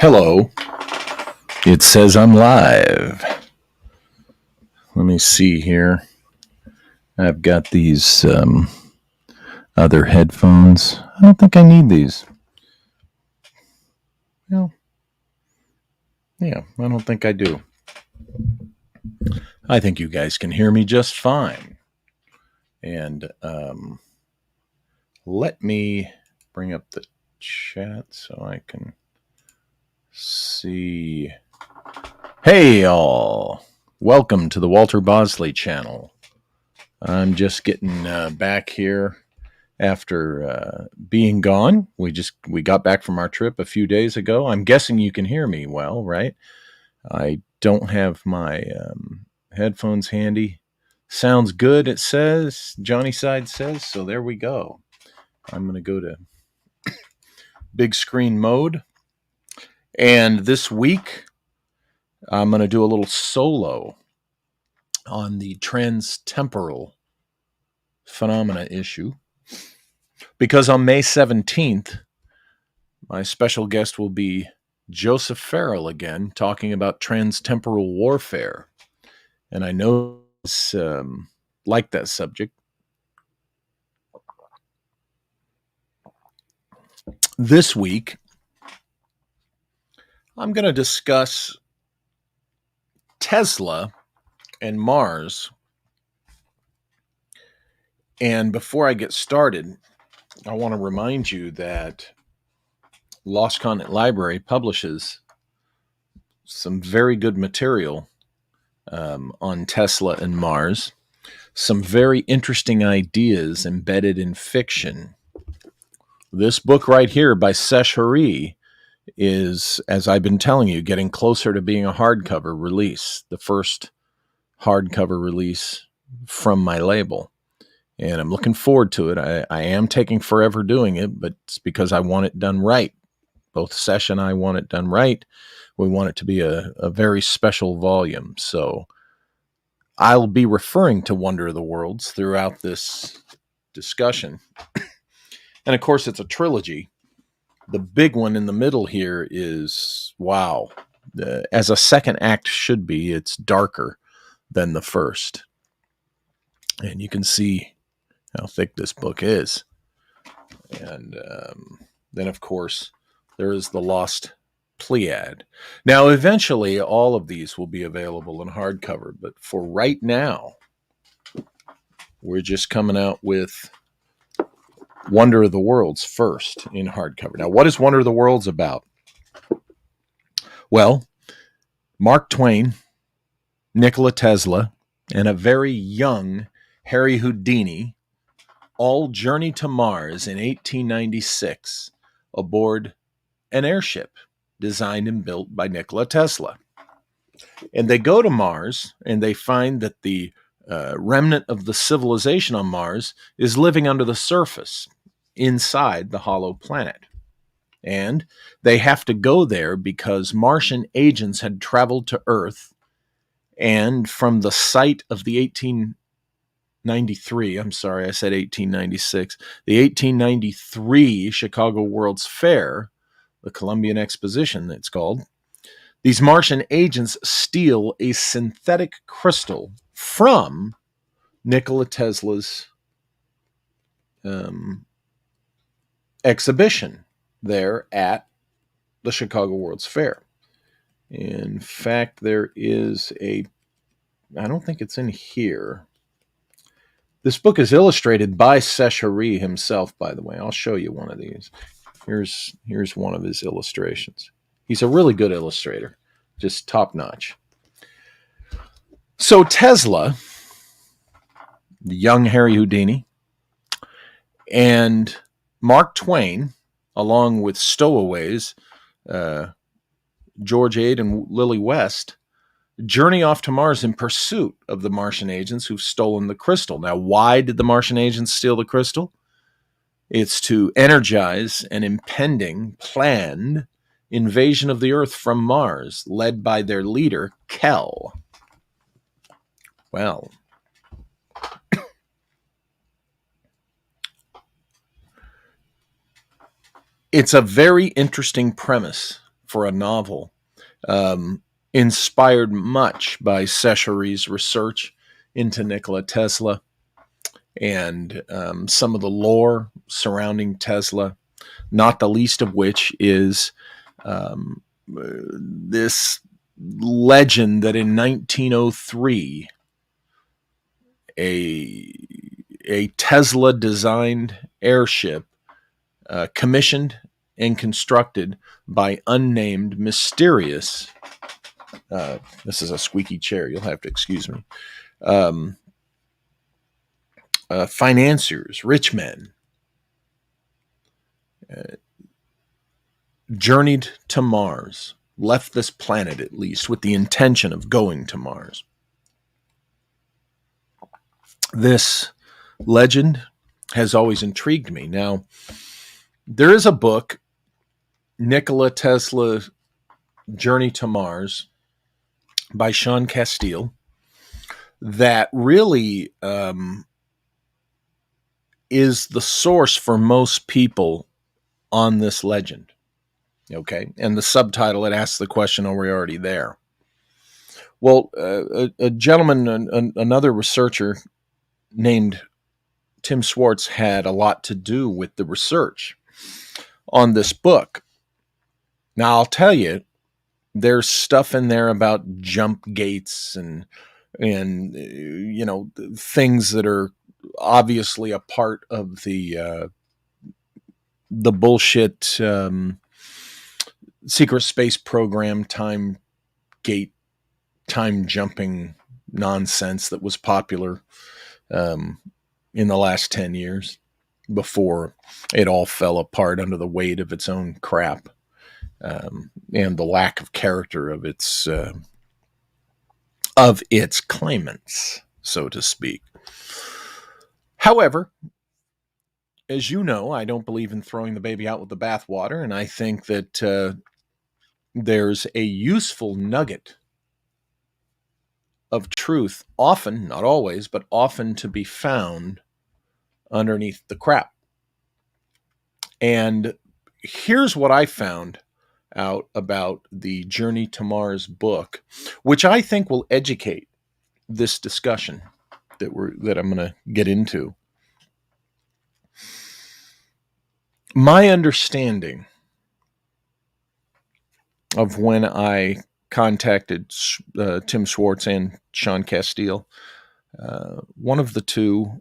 Hello. It says I'm live. Let me see here. I've got these other headphones. I don't think I need these. Well, yeah, I don't think I do. I think you guys can hear me just fine. And let me bring up the chat so I can see. Hey, y'all. Welcome to the Walter Bosley channel. I'm just getting back here after being gone. We got back from our trip a few days ago. I'm guessing you can hear me well, right? I don't have my headphones handy. Sounds good, it says. Johnny Side says. So there we go. I'm going to go to big screen mode. And this week, I'm going to do a little solo on the Trans-Temporal phenomena issue. Because on May 17th, my special guest will be Joseph Farrell again, talking about trans-temporal warfare. And I know it's like that subject. This week, I'm going to discuss Tesla and Mars. And before I get started, I want to remind you that Lost Continent Library publishes some very good material on Tesla and Mars. Some very interesting ideas embedded in fiction. This book right here by Sesh Hari is, as I've been telling you, getting closer to being a hardcover release, the first hardcover release from my label. And I'm looking forward to it. I am taking forever doing it, but it's because I want it done right. Both Sesh and I want it done right. We want it to be a very special volume. So I'll be referring to Wonder of the Worlds throughout this discussion. And of course, it's a trilogy. The big one in the middle here is, wow, as a second act should be, it's darker than the first. And you can see how thick this book is. And then, of course, there is the Lost Pleiad. Now, eventually, all of these will be available in hardcover. But for right now, we're just coming out with Wonder of the Worlds first in hardcover. Now, what is Wonder of the Worlds about? Well, Mark Twain, Nikola Tesla, and a very young Harry Houdini all journey to Mars in 1896 aboard an airship designed and built by Nikola Tesla. And they go to Mars and they find that the remnant of the civilization on Mars is living under the surface inside the hollow planet. And they have to go there because Martian agents had traveled to Earth, and from the site of the 1896, the 1893 Chicago World's Fair, the Columbian Exposition it's called, these Martian agents steal a synthetic crystal from Nikola Tesla's exhibition there at the Chicago World's Fair. In fact, there is I don't think it's in here. This book is illustrated by Sesh Hari himself, by the way. I'll show you one of these. Here's one of his illustrations. He's a really good illustrator, just top-notch. So Tesla, the young Harry Houdini, and Mark Twain, along with stowaways, George Ade and Lily West, journey off to Mars in pursuit of the Martian agents who've stolen the crystal. Now, why did the Martian agents steal the crystal? It's to energize an impending, planned invasion of the Earth from Mars, led by their leader, Kel. Well, it's a very interesting premise for a novel, inspired much by Sechery's research into Nikola Tesla and some of the lore surrounding Tesla, not the least of which is this legend that in 1903, a Tesla designed airship commissioned and constructed by unnamed mysterious, this is a squeaky chair, you'll have to excuse me, financiers, rich men, journeyed to Mars, left this planet at least with the intention of going to Mars. This legend has always intrigued me. Now, there is a book, Nikola Tesla, Journey to Mars, by Sean Castile, that really is the source for most people on this legend. Okay, and the subtitle, it asks the question, are we already there? Well, a gentleman, another researcher named Tim Swartz, had a lot to do with the research on this book. Now, I'll tell you, there's stuff in there about jump gates and you know, things that are obviously a part of the bullshit secret space program time jumping nonsense that was popular in the last 10 years before it all fell apart under the weight of its own crap and the lack of character of its claimants, so to speak. However, as you know, I don't believe in throwing the baby out with the bathwater, and I think that there's a useful nugget of truth, often, not always, but often to be found underneath the crap. And here's what I found out about the Journey to Mars book, which I think will educate this discussion that I'm going to get into. My understanding of when I contacted Tim Swartz and Sean Castile, one of the two,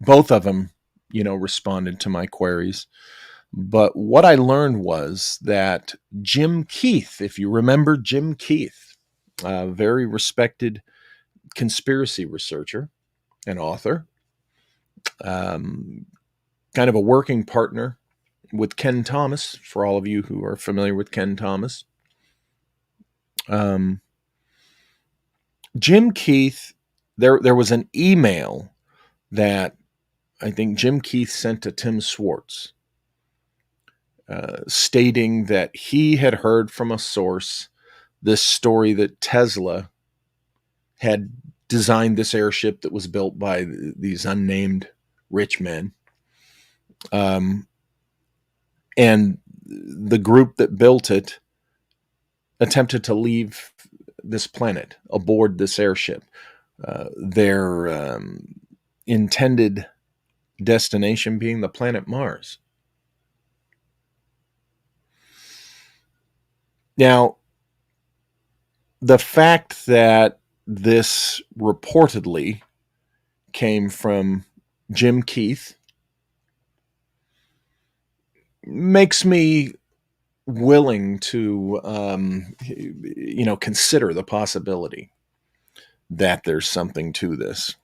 both of them, you know, responded to my queries. But what I learned was that Jim Keith, if you remember Jim Keith, a very respected conspiracy researcher and author, kind of a working partner with Ken Thomas, for all of you who are familiar with Ken Thomas. Jim Keith, there was an email that I think Jim Keith sent to Tim Swartz, stating that he had heard from a source this story that Tesla had designed this airship that was built by these unnamed rich men. And the group that built it attempted to leave this planet aboard this airship. Their intended destination being the planet Mars. Now, the fact that this reportedly came from Jim Keith makes me willing to, consider the possibility that there's something to this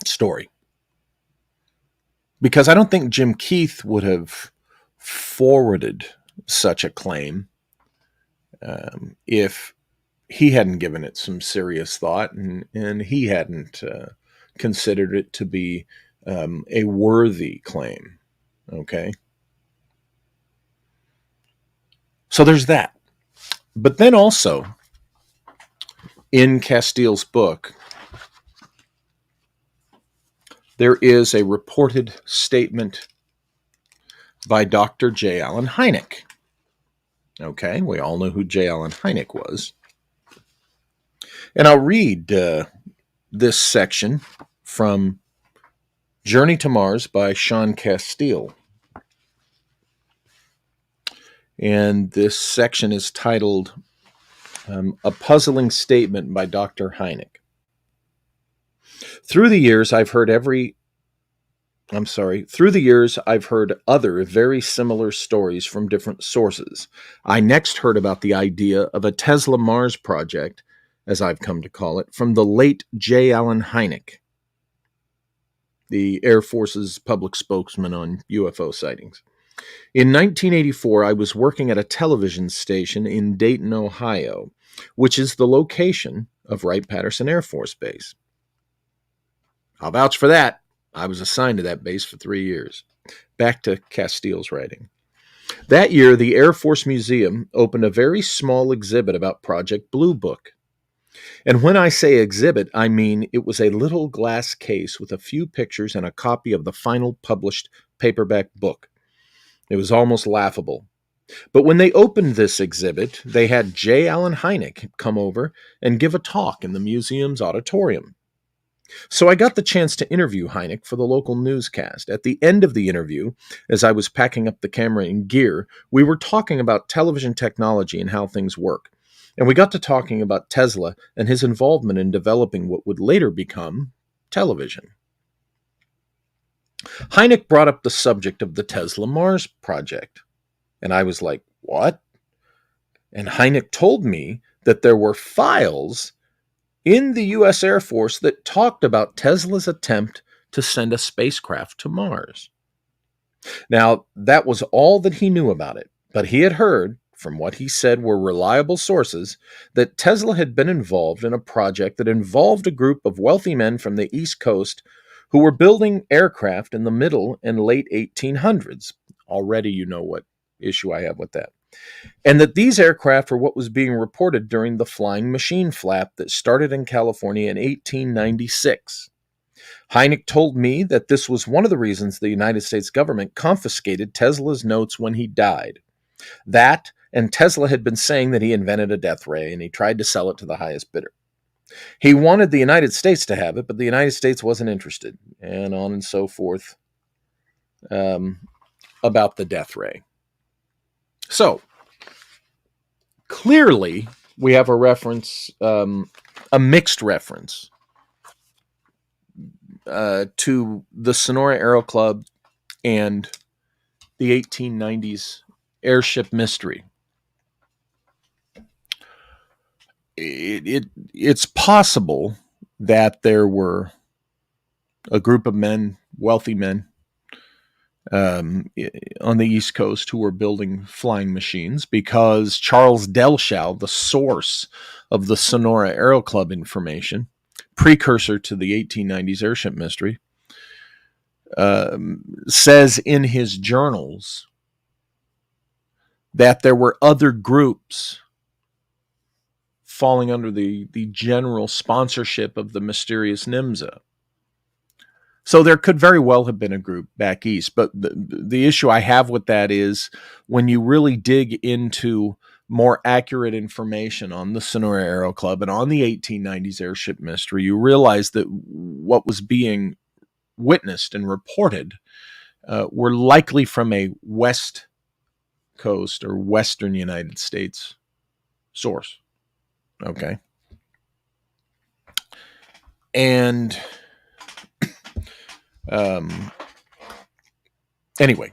story. Because I don't think Jim Keith would have forwarded such a claim if he hadn't given it some serious thought and he hadn't considered it to be a worthy claim. Okay? So there's that. But then also, in Castile's book, there is a reported statement by Dr. J. Allen Hynek. Okay, we all know who J. Allen Hynek was. And I'll read this section from Journey to Mars by Sean Castile. And this section is titled A Puzzling Statement by Dr. Hynek. Through the years, I've heard other very similar stories from different sources. I next heard about the idea of a Tesla Mars project, as I've come to call it, from the late J. Allen Hynek, the Air Force's public spokesman on UFO sightings. In 1984, I was working at a television station in Dayton, Ohio, which is the location of Wright-Patterson Air Force Base. I'll vouch for that. I was assigned to that base for 3 years. Back to Castile's writing. That year, the Air Force Museum opened a very small exhibit about Project Blue Book. And when I say exhibit, I mean it was a little glass case with a few pictures and a copy of the final published paperback book. It was almost laughable. But when they opened this exhibit, they had J. Allen Hynek come over and give a talk in the museum's auditorium. So I got the chance to interview Hynek for the local newscast. At the end of the interview, as I was packing up the camera and gear, we were talking about television technology and how things work. And we got to talking about Tesla and his involvement in developing what would later become television. Hynek brought up the subject of the Tesla Mars project. And I was like, what? And Hynek told me that there were files in the U.S. Air Force that talked about Tesla's attempt to send a spacecraft to Mars. Now, that was all that he knew about it, but he had heard, from what he said were reliable sources, that Tesla had been involved in a project that involved a group of wealthy men from the East Coast who were building aircraft in the middle and late 1800s. Already you know what issue I have with that. And that these aircraft were what was being reported during the flying machine flap that started in California in 1896. Hynek told me that this was one of the reasons the United States government confiscated Tesla's notes when he died. That, and Tesla had been saying that he invented a death ray and he tried to sell it to the highest bidder. He wanted the United States to have it, but the United States wasn't interested, and on and so forth about the death ray. So, clearly, we have a reference, a mixed reference to the Sonora Aero Club and the 1890s airship mystery. It's possible that there were a group of men, wealthy men, on the East Coast who were building flying machines, because Charles Delshow, the source of the Sonora Aero Club information, precursor to the 1890s airship mystery, says in his journals that there were other groups falling under the general sponsorship of the mysterious NIMSA. So there could very well have been a group back east, but the issue I have with that is when you really dig into more accurate information on the Sonora Aero Club and on the 1890s airship mystery, you realize that what was being witnessed and reported were likely from a West Coast or Western United States source. Okay. And anyway,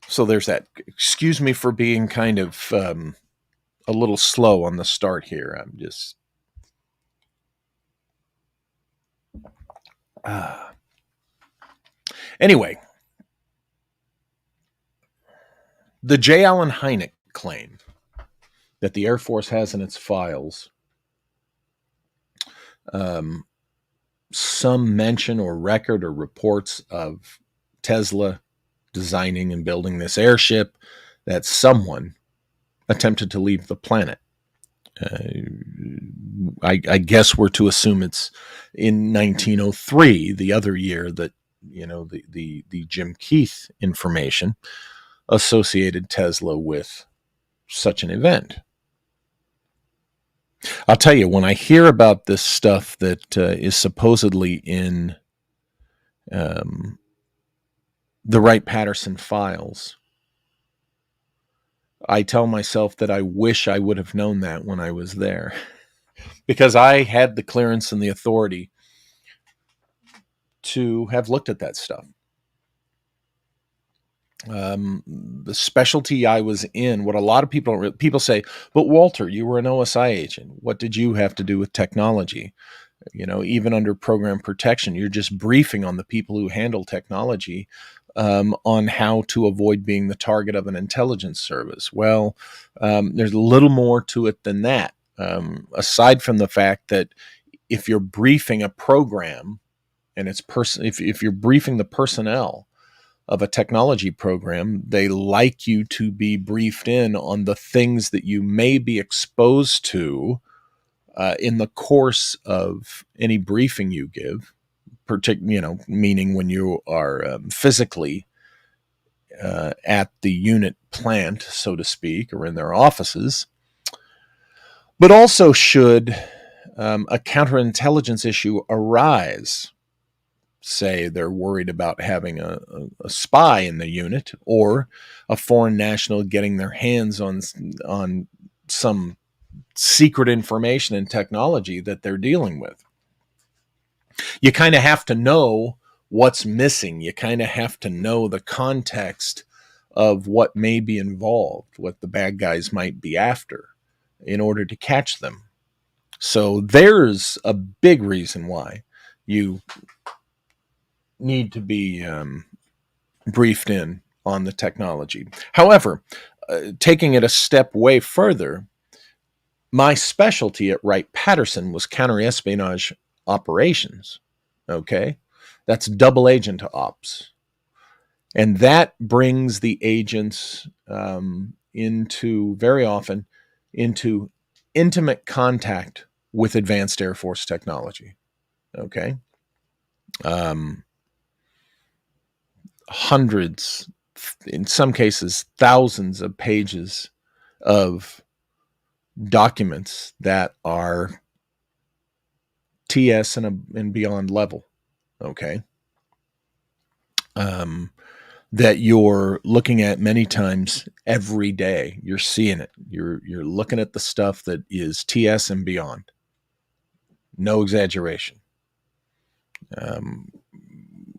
so there's that. Excuse me for being kind of a little slow on the start here. I'm just anyway, the J. Allen Hynek claim that the Air Force has in its files some mention or record or reports of Tesla designing and building this airship that someone attempted to leave the planet. I guess we're to assume it's in 1903, the other year that, you know, the Jim Keith information associated Tesla with such an event. I'll tell you, when I hear about this stuff that is supposedly in um, the Wright-Patterson files, I tell myself that I wish I would have known that when I was there, because I had the clearance and the authority to have looked at that stuff. The specialty I was in, what a lot of people say, but Walter, you were an OSI agent. What did you have to do with technology? Even under program protection, you're just briefing on the people who handle technology on how to avoid being the target of an intelligence service. Well, there's a little more to it than that. Aside from the fact that if you're briefing a program and if you're briefing the personnel of a technology program, they like you to be briefed in on the things that you may be exposed to in the course of any briefing you give, meaning when you are physically at the unit plant, so to speak, or in their offices. But also, should a counterintelligence issue arise, say they're worried about having a spy in the unit or a foreign national getting their hands on some secret information and technology that they're dealing with. You kind of have to know what's missing. You kind of have to know the context of what may be involved, what the bad guys might be after in order to catch them. So there's a big reason why you need to be briefed in on the technology. However, taking it a step way further, my specialty at Wright-Patterson was counterespionage operations. Okay? That's double agent ops. And that brings the agents very often into intimate contact with advanced Air Force technology. Okay? Hundreds, in some cases, thousands of pages of documents that are TS and beyond level. Okay. That you're looking at many times every day. You're seeing it. You're looking at the stuff that is TS and beyond. No exaggeration.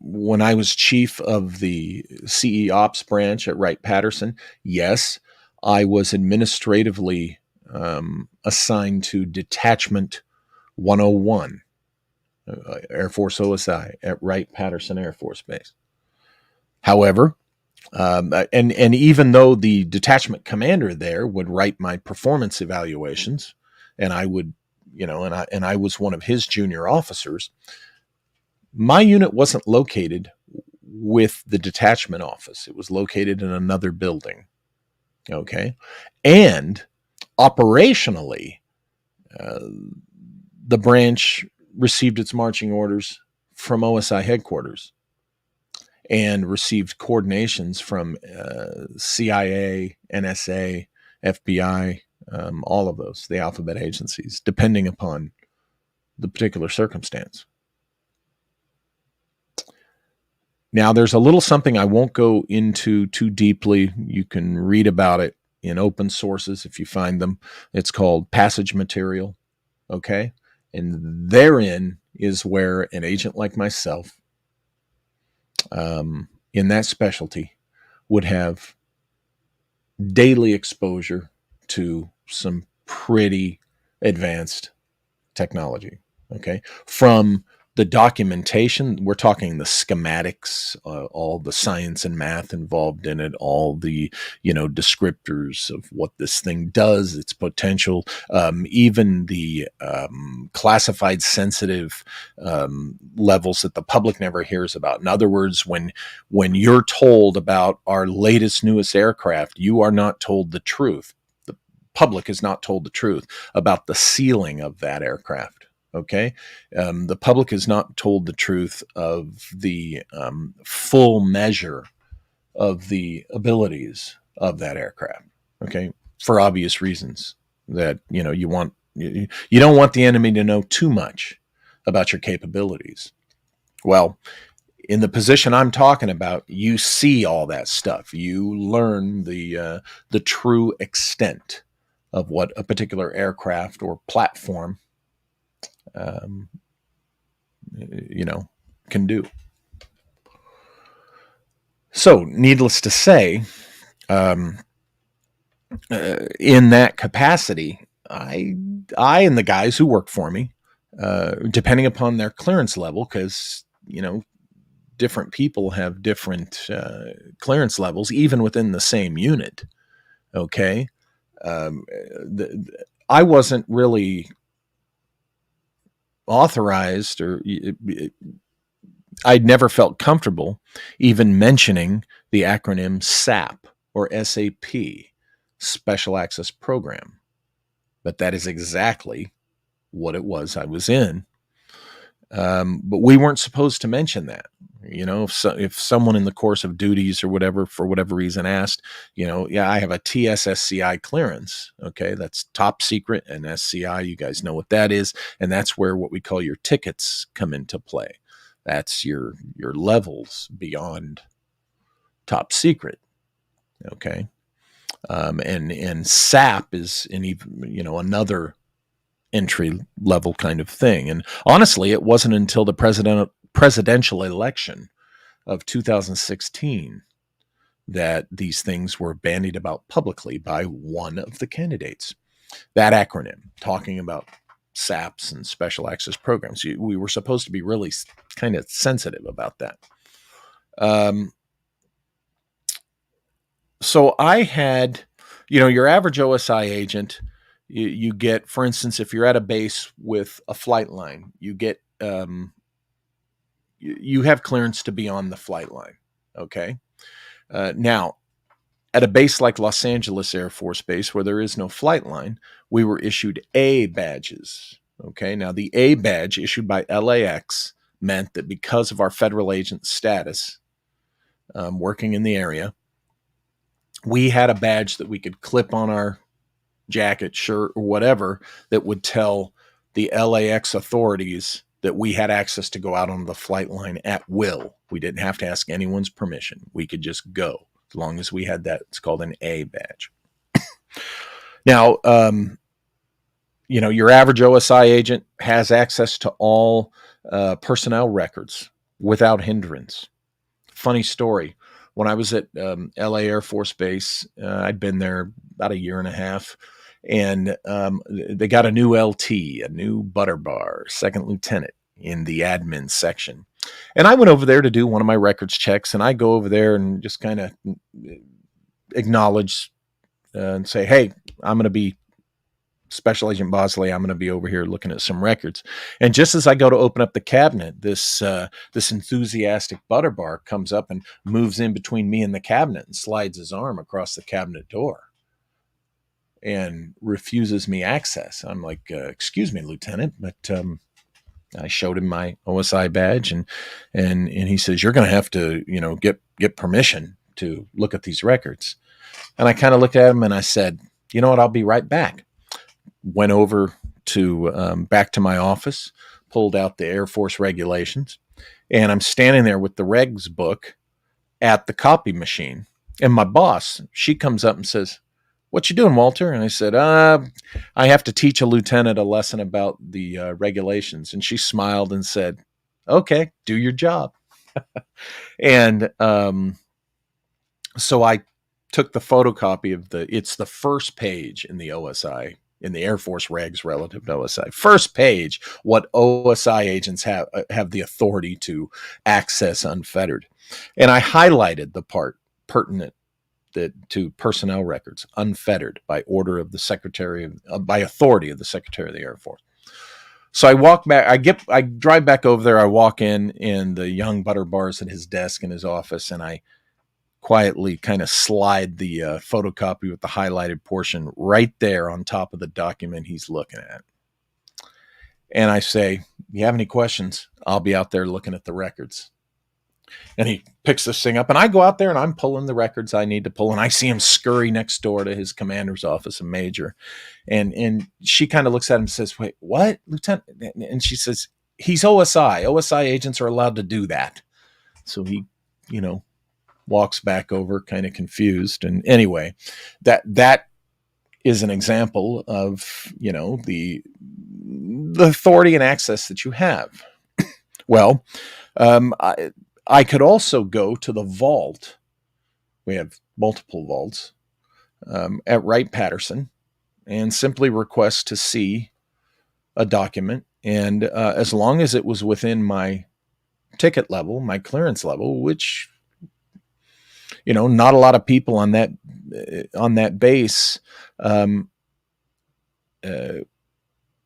When I was chief of the CE Ops branch at Wright-Patterson, yes, I was administratively assigned to Detachment 101, Air Force OSI at Wright-Patterson Air Force Base. However, and even though the detachment commander there would write my performance evaluations, and I would, and I was one of his junior officers, my unit wasn't located with the detachment office. It was located in another building. Okay. And operationally, the branch received its marching orders from OSI headquarters and received coordinations from CIA, NSA, FBI, all of those, the alphabet agencies, depending upon the particular circumstance. Now, there's a little something I won't go into too deeply. You can read about it in open sources if you find them. It's called passage material, okay? And therein is where an agent like myself, in that specialty, would have daily exposure to some pretty advanced technology, okay? From the documentation, we're talking the schematics, all the science and math involved in it, all the, descriptors of what this thing does, its potential, even the classified sensitive levels that the public never hears about. In other words, when you're told about our latest, newest aircraft, you are not told the truth. The public is not told the truth about the ceiling of that aircraft. Okay. The public is not told the truth of the full measure of the abilities of that aircraft. Okay. for obvious reasons that, you know, you don't want the enemy to know too much about your capabilities. Well, in the position I'm talking about, you see all that stuff. You learn the true extent of what a particular aircraft or platform, um, you know, can do. So, needless to say, um, in that capacity, I and the guys who work for me, depending upon their clearance level, because, you know, different people have different clearance levels, even within the same unit. Okay, I wasn't really authorized, or I'd never felt comfortable even mentioning the acronym SAP or SAP, Special Access Program. But that is exactly what it was I was in. But we weren't supposed to mention that. You know, if someone in the course of duties or whatever, for whatever reason, asked, you know, yeah, I have a TSSCI clearance. Okay, that's top secret, and SCI, you guys know what that is, and that's where what we call your tickets come into play. That's your levels beyond top secret. Okay, and SAP is another entry level kind of thing. And honestly, it wasn't until the presidential election of 2016 that these things were bandied about publicly by one of the candidates. That acronym, talking about SAPs and special access programs, we were supposed to be really kind of sensitive about that. So I had, your average OSI agent, you get, for instance, if you're at a base with a flight line, you get, you have clearance to be on the flight line. Okay. Now, at a base like Los Angeles Air Force Base, where there is no flight line, we were issued A badges. Okay. Now, the A badge issued by LAX meant that because of our federal agent status, working in the area, we had a badge that we could clip on our jacket, shirt, or whatever that would tell the LAX authorities that we had access to go out on the flight line at will. We didn't have to ask anyone's permission. We could just go as long as we had that. It's called an A badge. Now, your average OSI agent has access to all personnel records without hindrance. Funny story. When I was at LA Air Force Base, I'd been there about a year and a half, and they got a new LT, a new butter bar, second lieutenant in the admin section. And I went over there to do one of my records checks, and I go over there and just kind of acknowledge and say, hey, I'm going to be Special Agent Bosley. I'm going to be over here looking at some records. And just as I go to open up the cabinet, this enthusiastic butter bar comes up and moves in between me and the cabinet and slides his arm across the cabinet door and refuses me access. I'm like, excuse me, Lieutenant, but I showed him my OSI badge, and he says, you're going to have to, get permission to look at these records. And I kind of looked at him and I said, you know what, I'll be right back. Went over to back to my office, pulled out the Air Force regulations, and I'm standing there with the regs book at the copy machine. And my boss, she comes up and says, what you doing, Walter? And I said, I have to teach a lieutenant a lesson about the regulations. And she smiled and said, okay, do your job. And so I took the photocopy of it's the first page in the OSI, in the Air Force regs relative to OSI. First page, what OSI agents have the authority to access unfettered. And I highlighted the part pertinent to personnel records, unfettered by order of the Secretary, by authority of the Secretary of the Air Force. So I walk back, I drive back over there, I walk in, and the young butter bar's at his desk in his office, and I quietly kind of slide the photocopy with the highlighted portion right there on top of the document he's looking at. And I say, you have any questions? I'll be out there looking at the records. And he picks this thing up, and I go out there and I'm pulling the records I need to pull, and I see him scurry next door to his commander's office, a major. And she kind of looks at him and says, "Wait, what, Lieutenant?" And she says, "He's OSI. OSI agents are allowed to do that." So he, you know, walks back over, kind of confused. And anyway, that is an example of, you know, the authority and access that you have. Well, I could also go to the vault. We have multiple vaults at Wright-Patterson and simply request to see a document. And as long as it was within my ticket level, my clearance level, which, you know, not a lot of people on that base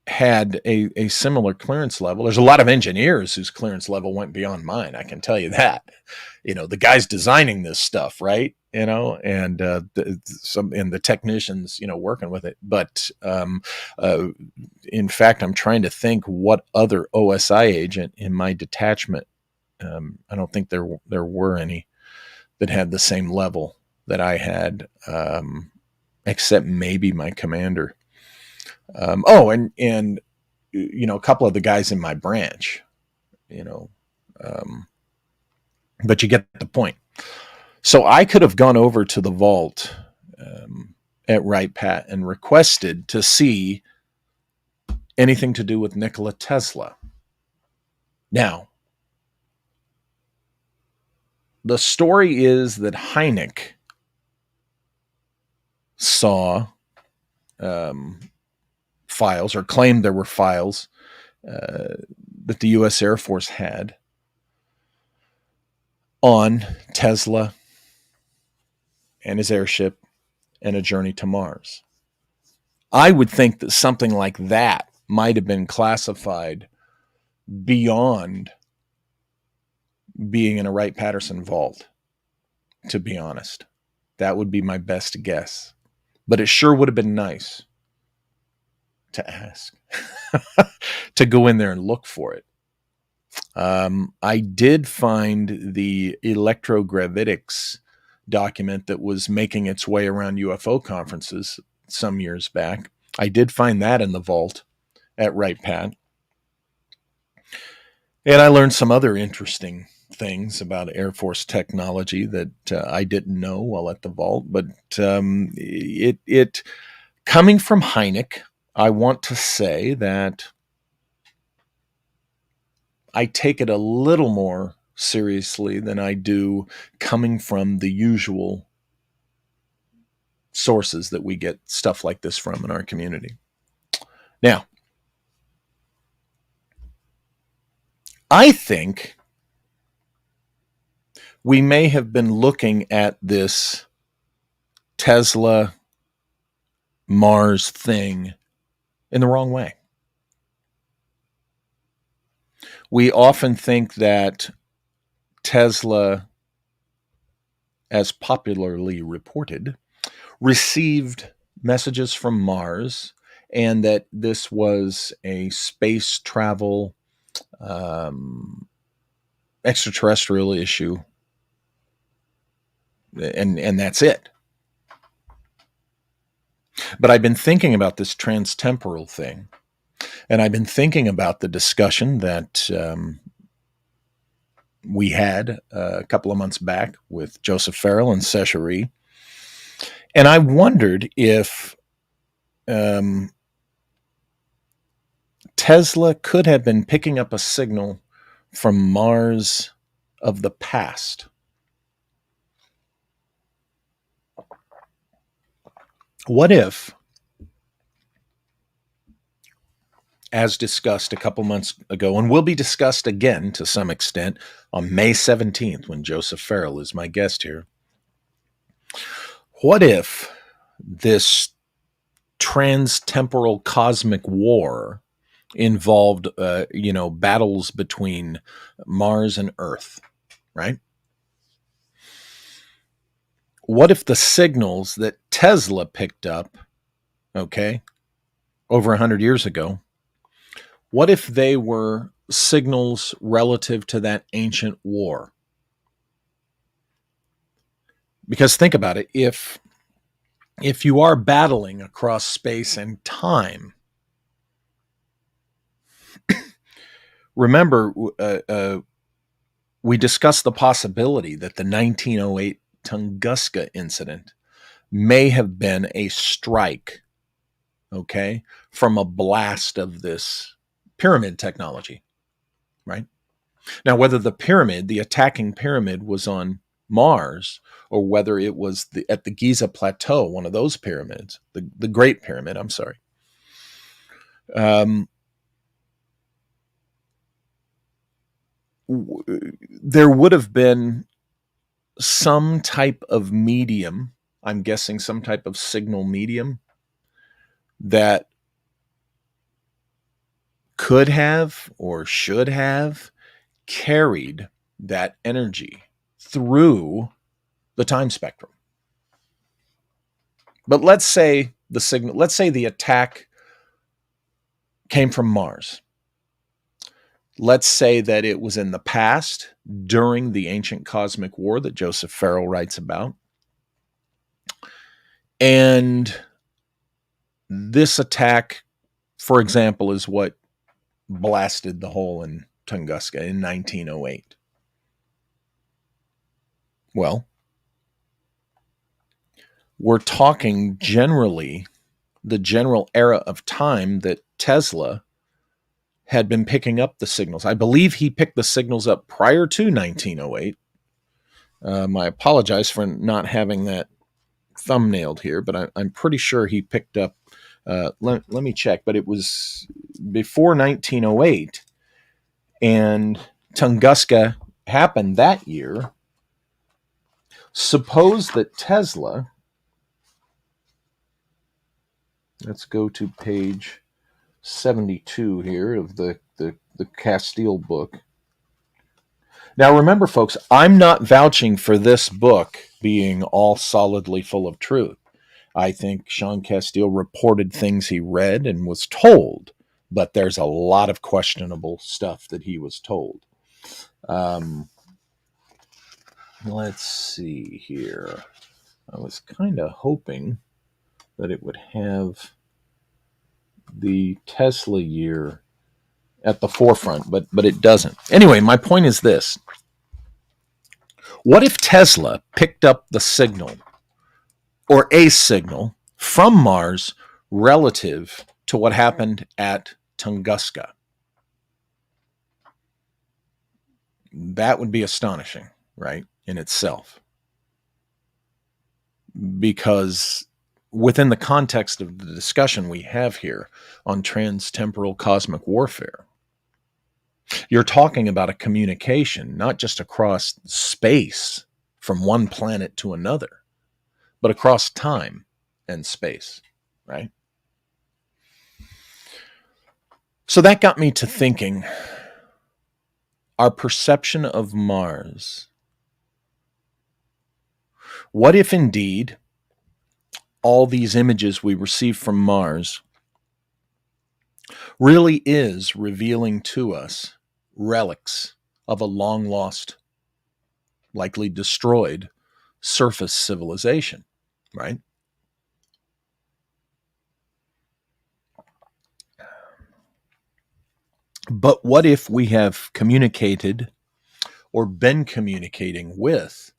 had a similar clearance level. There's a lot of engineers whose clearance level went beyond mine. I can tell you that. You know, the guys designing this stuff, right? You know, and the technicians, you know, working with it. But in fact, I'm trying to think what other OSI agent in my detachment. I don't think there were any that had the same level that I had, except maybe my commander. And you know, a couple of the guys in my branch, you know, but you get the point. So I could have gone over to the vault at Wright Pat and requested to see anything to do with Nikola Tesla. Now, the story is that Hynek saw files, or claimed there were files that the U.S. Air Force had on Tesla and his airship and a journey to Mars. I would think that something like that might have been classified beyond being in a Wright-Patterson vault, to be honest. That would be my best guess. But it sure would have been nice to ask, to go in there and look for it. I did find the electrogravitics document that was making its way around UFO conferences some years back. I did find that in the vault at Wright Pat. And I learned some other interesting things about Air Force technology that I didn't know while at the vault. But it coming from Hynek, I want to say that I take it a little more seriously than I do coming from the usual sources that we get stuff like this from in our community. Now, I think we may have been looking at this Tesla Mars thing in the wrong way. We often think that Tesla, as popularly reported, received messages from Mars, and that this was a space travel extraterrestrial issue, and that's it. But I've been thinking about this trans-temporal thing, and I've been thinking about the discussion that we had a couple of months back with Joseph Farrell and Seshari. And I wondered if Tesla could have been picking up a signal from Mars of the past. What if, as discussed a couple months ago, and will be discussed again to some extent on May 17th when Joseph Farrell is my guest here, what if this trans-temporal cosmic war involved, battles between Mars and Earth, right? What if the signals that Tesla picked up, okay, over 100 years ago, what if they were signals relative to that ancient war? Because think about it, if you are battling across space and time, remember, we discussed the possibility that the 1908 Tunguska incident may have been a strike, okay, from a blast of this pyramid technology, right? Now, whether the attacking pyramid was on Mars, or whether it was at the Giza Plateau, one of those pyramids, the Great Pyramid, I'm sorry, there would have been some type of medium, I'm guessing some type of signal medium, that could have or should have carried that energy through the time spectrum. But let's say the attack came from Mars. Let's say that it was in the past, during the ancient cosmic war that Joseph Farrell writes about. And this attack, for example, is what blasted the hole in Tunguska in 1908. Well, we're talking generally the general era of time that Tesla had been picking up the signals. I believe he picked the signals up prior to 1908. I apologize for not having that thumbnailed here, but I'm pretty sure he picked up, let me check, but it was before 1908, and Tunguska happened that year. Suppose that Tesla, let's go to page 72 here of the Castile book. Now remember, folks, I'm not vouching for this book being all solidly full of truth. I think Sean Castile reported things he read and was told, but there's a lot of questionable stuff that he was told. Let's see here. I was kind of hoping that it would have the Tesla year at the forefront, but it doesn't. Anyway, my point is this. What if Tesla picked up the signal, or a signal, from Mars relative to what happened at Tunguska? That would be astonishing, right, in itself. Because within the context of the discussion we have here on trans-temporal cosmic warfare, you're talking about a communication, not just across space from one planet to another, but across time and space, right? So that got me to thinking, our perception of Mars. What if indeed all these images we receive from Mars really is revealing to us relics of a long lost, likely destroyed surface civilization, right? But what if we have communicated or been communicating with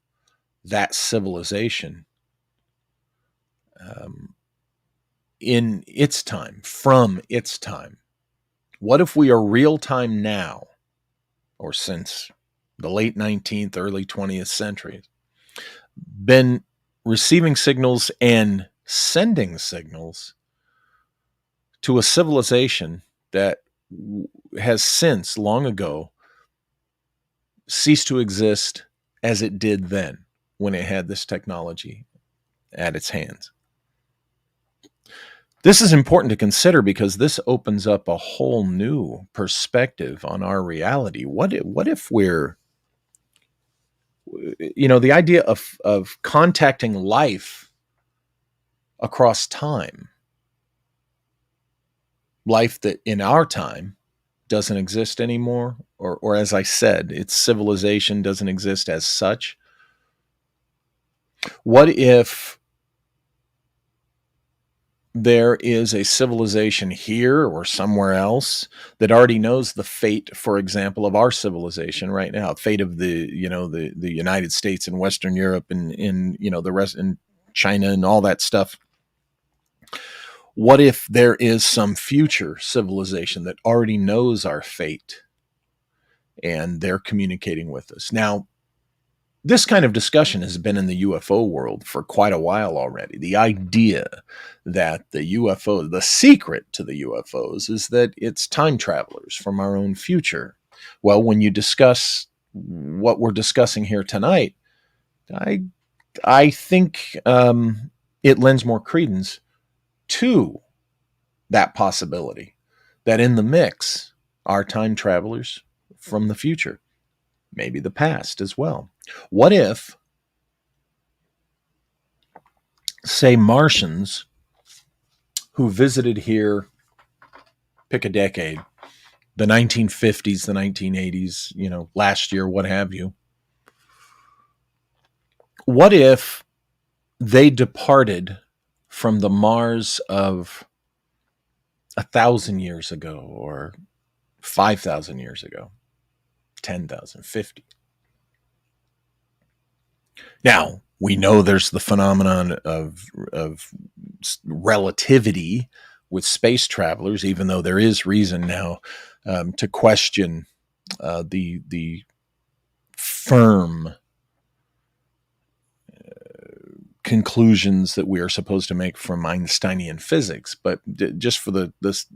that civilization in its time, from its time? What if we are real time now, or since the late 19th, early 20th centuries, been receiving signals and sending signals to a civilization that has since, long ago, ceased to exist as it did then when it had this technology at its hands? This is important to consider because this opens up a whole new perspective on our reality. What if we're, the idea of contacting life across time, life that in our time doesn't exist anymore, or as I said, its civilization doesn't exist as such. What if there is a civilization here or somewhere else that already knows the fate, for example, of our civilization right now, fate of the United States and Western Europe and in the rest in China and all that stuff. What if there is some future civilization that already knows our fate and they're communicating with us? Now, this kind of discussion has been in the UFO world for quite a while already. The idea that the secret to the UFOs is that it's time travelers from our own future. Well, when you discuss what we're discussing here tonight, I think it lends more credence to that possibility that in the mix are time travelers from the future, maybe the past as well. What if, say, Martians who visited here, pick a decade, the 1950s, the 1980s, last year, what have you. What if they departed from the Mars of 1,000 years ago or 5,000 years ago, 10,000, 50? Now, we know there's the phenomenon of relativity with space travelers, even though there is reason now to question the firm conclusions that we are supposed to make from Einsteinian physics. But just for the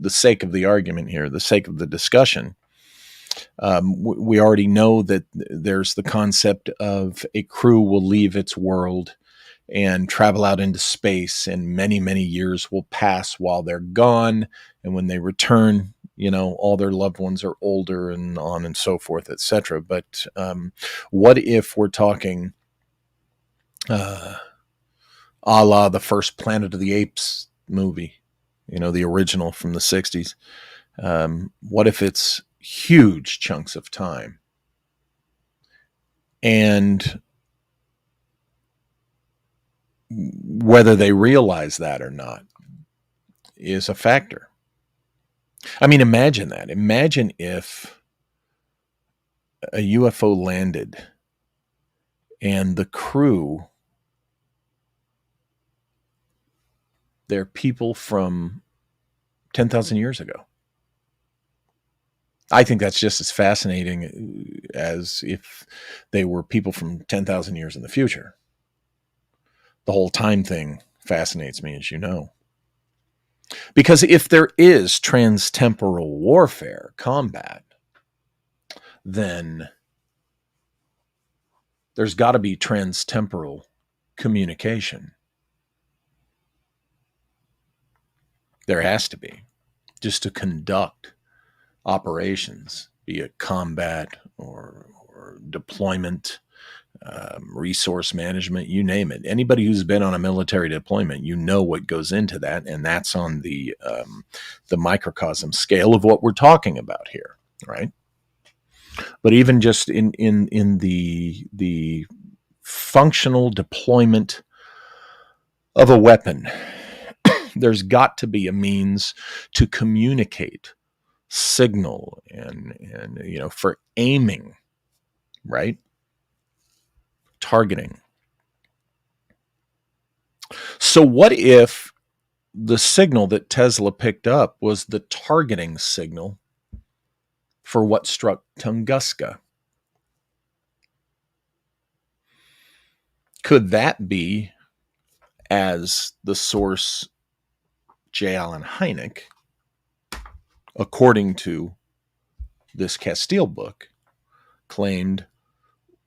sake of the argument here, the sake of the discussion, we already know that there's the concept of a crew will leave its world and travel out into space, and many, many years will pass while they're gone. And when they return, all their loved ones are older and on and so forth, etc. But what if we're talking a la the first Planet of the Apes movie, the original from the 60s? What if it's huge chunks of time? And whether they realize that or not is a factor. I mean, imagine that. Imagine if a UFO landed and the crew, they're people from 10,000 years ago. I think that's just as fascinating as if they were people from 10,000 years in the future. The whole time thing fascinates me, as you know. Because if there is trans-temporal warfare, combat, then there's got to be trans-temporal communication. There has to be, just to conduct operations, be it combat or deployment, resource management, you name it. Anybody who's been on a military deployment, what goes into that, and that's on the microcosm scale of what we're talking about here, right? But even just in the functional deployment of a weapon, there's got to be a means to communicate, signal, and for aiming, right? Targeting. So what if the signal that Tesla picked up was the targeting signal for what struck Tunguska? Could that be, as the source J. Allen Hynek, according to this Castile book, claimed,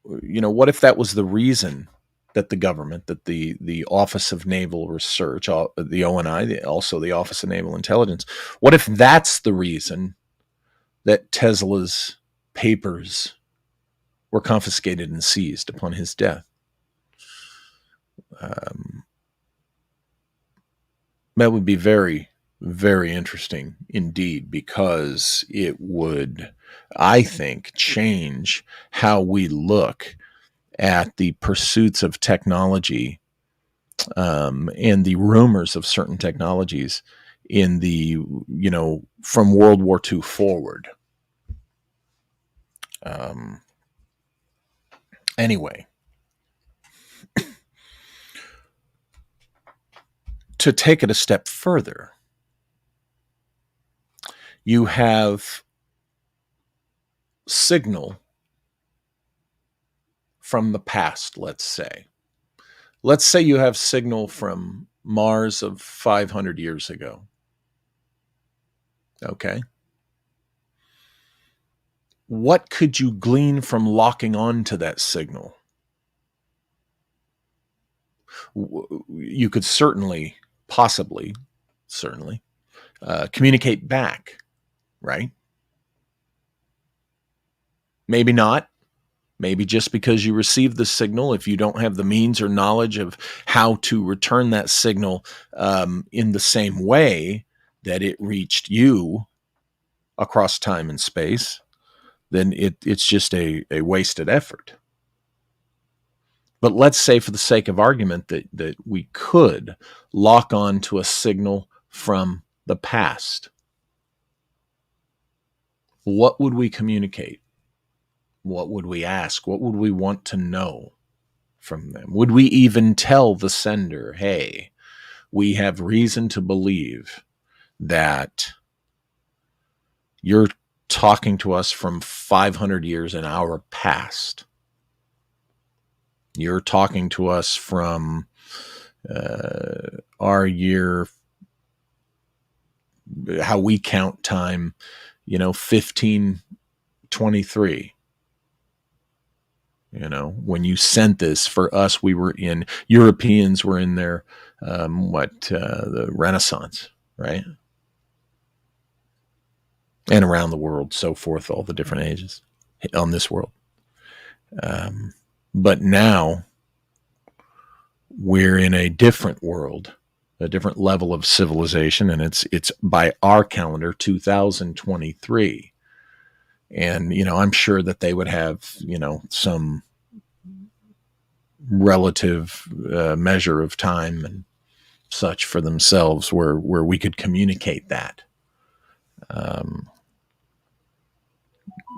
what if that was the reason that the government, that the Office of Naval Research, the ONI, also the Office of Naval Intelligence, what if that's the reason that Tesla's papers were confiscated and seized upon his death? That would be very, very interesting indeed, because it would, I think, change how we look at the pursuits of technology and the rumors of certain technologies in the, from World War II forward. Anyway, to take it a step further, you have signal from the past, let's say. Let's say you have signal from Mars of 500 years ago. Okay. What could you glean from locking on to that signal? You could certainly, possibly, communicate back, right? Maybe not. Maybe just because you received the signal, if you don't have the means or knowledge of how to return that signal in the same way that it reached you across time and space, then it's just a wasted effort. But let's say, for the sake of argument, that we could lock on to a signal from the past. What would we communicate? What would we ask? What would we want to know from them? Would we even tell the sender, hey, we have reason to believe that you're talking to us from 500 years in our past? You're talking to us from our year, how we count time, 1523. When you sent this, for us, Europeans were in their, the Renaissance, right? And around the world, so forth, all the different ages on this world. But now we're in a different world, a different level of civilization, and it's by our calendar 2023. And, I'm sure that they would have, some relative measure of time and such for themselves where we could communicate that.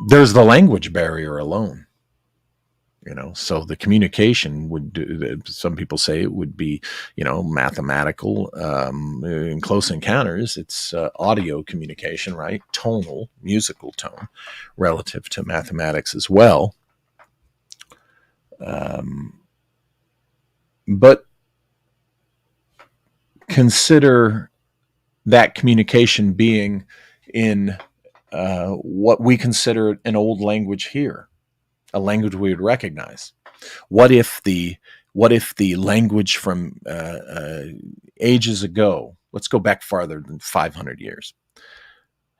There's the language barrier alone, so the communication some people say it would be, mathematical. In Close Encounters, it's audio communication, right? Tonal, musical tone, relative to mathematics as well. But consider that communication being in what we consider an old language here, a language we would recognize. What if the language from ages ago, let's go back farther than 500 years,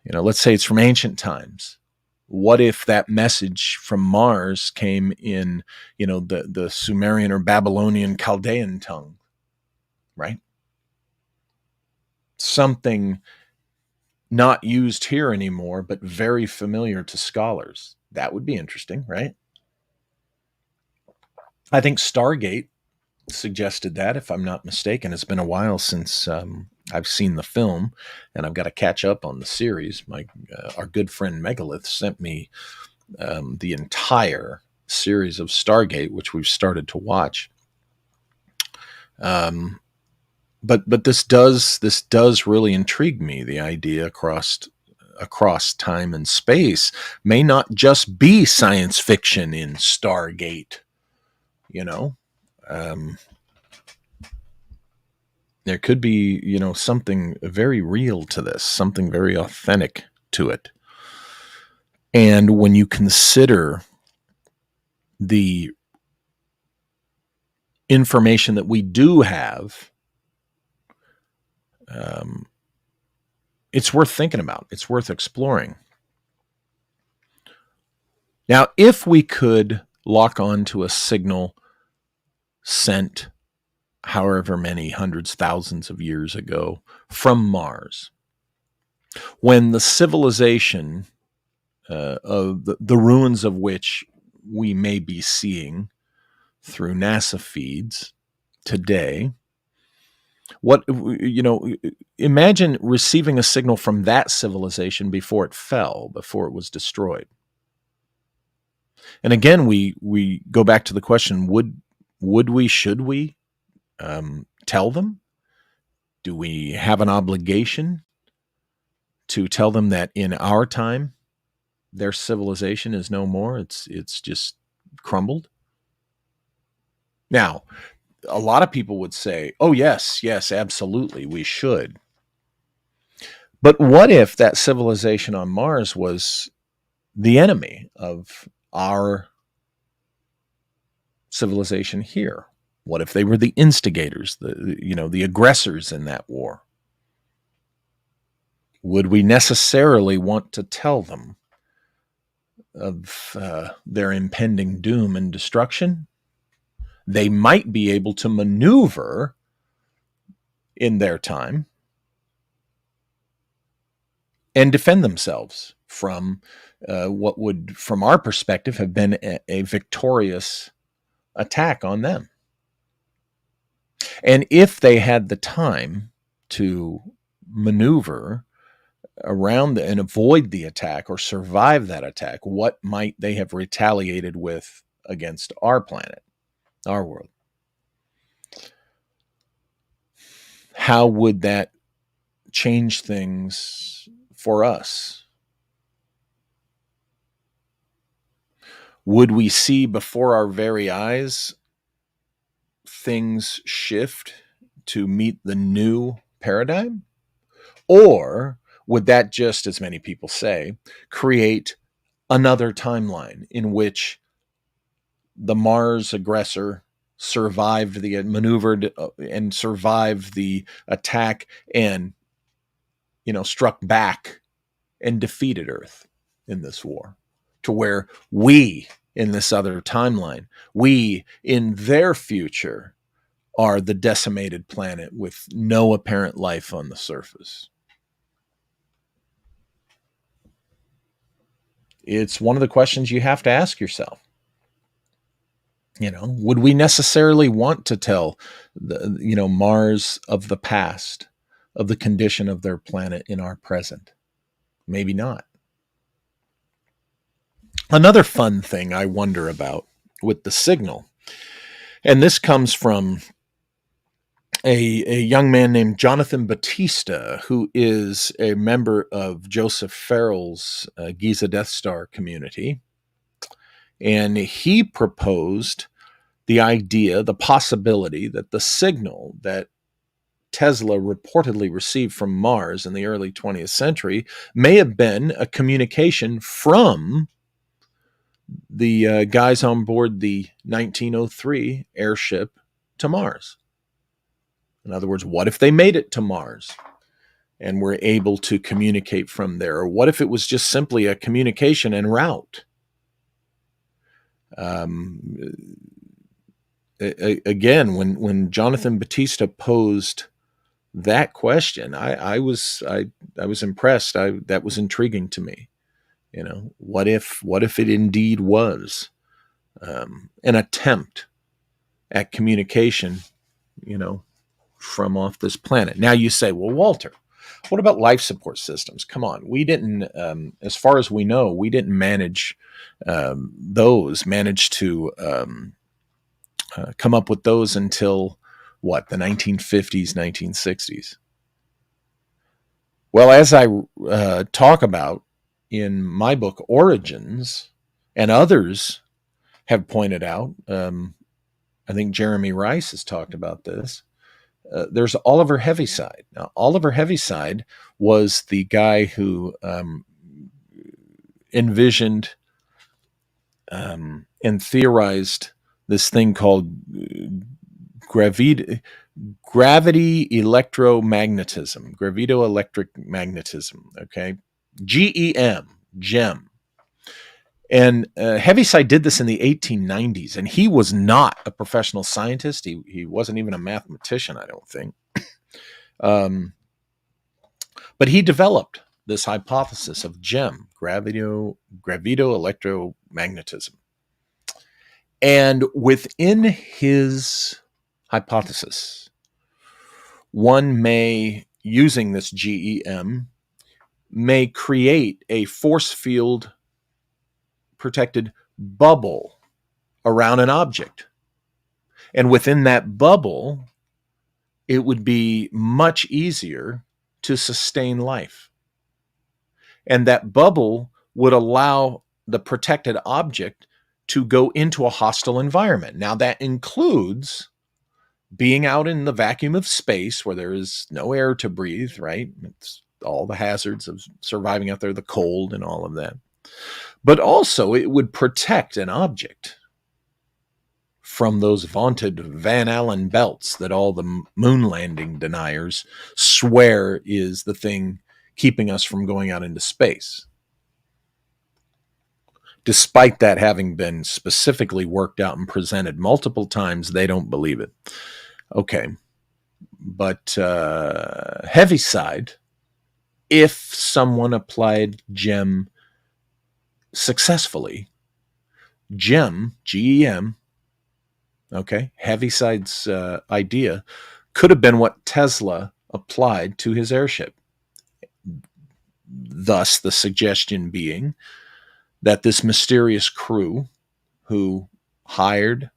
let's say it's from ancient times. What if that message from Mars came in, the Sumerian or Babylonian Chaldean tongue, right? Something not used here anymore, but very familiar to scholars. That would be interesting, right? I think Stargate suggested that, if I'm not mistaken. It's been a while since I've seen the film, and I've got to catch up on the series. Our good friend Megalith sent me the entire series of Stargate, which we've started to watch. But this does really intrigue me. The idea across time and space may not just be science fiction in Stargate. There could be, something very real to this, something very authentic to it. And when you consider the information that we do have, it's worth thinking about. It's worth exploring. Now, if we could lock on to a signal sent however many hundreds, thousands of years ago from Mars, when the civilization of the ruins of which we may be seeing through NASA feeds today. What, imagine receiving a signal from that civilization before it fell, before it was destroyed. And again, we go back to the question: should we tell them? Do we have an obligation to tell them that in our time their civilization is no more? It's just crumbled. Now, a lot of people would say, "Oh yes, absolutely, we should." But what if that civilization on Mars was the enemy of our civilization here? What if they were the instigators, the aggressors in that war? Would we necessarily want to tell them of their impending doom and destruction? They might be able to maneuver in their time and defend themselves from what would, from our perspective, have been a victorious attack on them. And if they had the time to maneuver around and avoid the attack or survive that attack, what might they have retaliated with against our planet, our world? How would that change things for us? Would we see before our very eyes things shift to meet the new paradigm? Or would that just, as many people say, create another timeline in which the Mars aggressor maneuvered and survived the attack and, struck back and defeated Earth in this war, to where we, in this other timeline, we, in their future, are the decimated planet with no apparent life on the surface? It's one of the questions you have to ask yourself. Would we necessarily want to tell Mars of the past, of the condition of their planet in our present? Maybe not. Another fun thing I wonder about with the signal, and this comes from a young man named Jonathan Batista, who is a member of Joseph Farrell's Giza Death Star community. And he proposed the idea, the possibility that the signal that Tesla reportedly received from Mars in the early 20th century may have been a communication from the guys on board the 1903 airship to Mars. In other words, what if they made it to Mars and were able to communicate from there? Or what if it was just simply a communication en route? Again, when Jonathan Batista posed that question, I was impressed. That was intriguing to me. What if it indeed was an attempt at communication, from off this planet? Now you say, well, Walter, what about life support systems? Come on, we didn't, as far as we know, we didn't manage to come up with those until what, the 1950s, 1960s. Well, as I talk about in my book, Origins, and others have pointed out, I think Jeremy Rice has talked about this, there's Oliver Heaviside. Now, Oliver Heaviside was the guy who envisioned and theorized this thing called gravity electromagnetism, gravido-electric magnetism, okay? GEM. And Heaviside did this in the 1890s, and he was not a professional scientist. He wasn't even a mathematician, I don't think. But he developed this hypothesis of GEM, gravido-electromagnetism. And within his hypothesis, one may, using this GEM, may create a force field protected bubble around an object. And within that bubble, it would be much easier to sustain life. And that bubble would allow the protected object to go into a hostile environment. Now, that includes being out in the vacuum of space where there is no air to breathe, right? It's all the hazards of surviving out there, the cold and all of that. But also, it would protect an object from those vaunted Van Allen belts that all the moon landing deniers swear is the thing keeping us from going out into space. Despite that having been specifically worked out and presented multiple times, they don't believe it. Okay. But Heaviside, if someone applied GEM successfully, GEM, G-E-M, okay, Heaviside's idea could have been what Tesla applied to his airship. Thus, the suggestion being that this mysterious crew who hired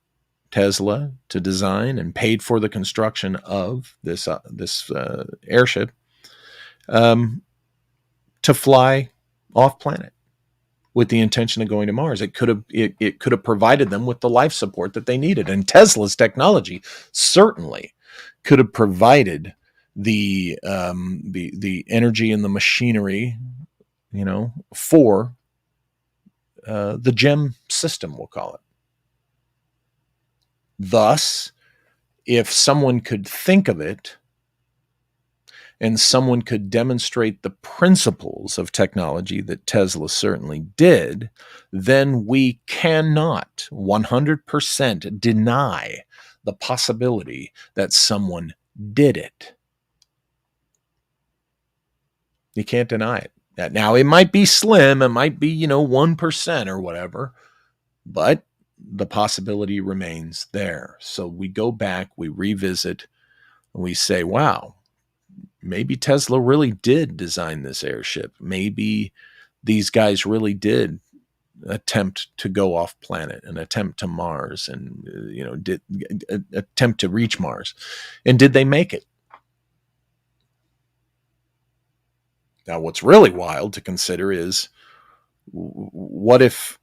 Tesla to design and paid for the construction of this airship to fly off planet with the intention of going to Mars. It could have provided them with the life support that they needed, and Tesla's technology certainly could have provided the energy and the machinery, for the GEM system, we'll call it. Thus, if someone could think of it and someone could demonstrate the principles of technology that Tesla certainly did, then we cannot 100% deny the possibility that someone did it. You can't deny it. Now, it might be slim, it might be, 1% or whatever, but the possibility remains there. So we go back, we revisit, and we say, wow, maybe Tesla really did design this airship. Maybe these guys really did attempt to go off planet and attempt to Mars and, did attempt to reach Mars. And did they make it? Now, what's really wild to consider is, what if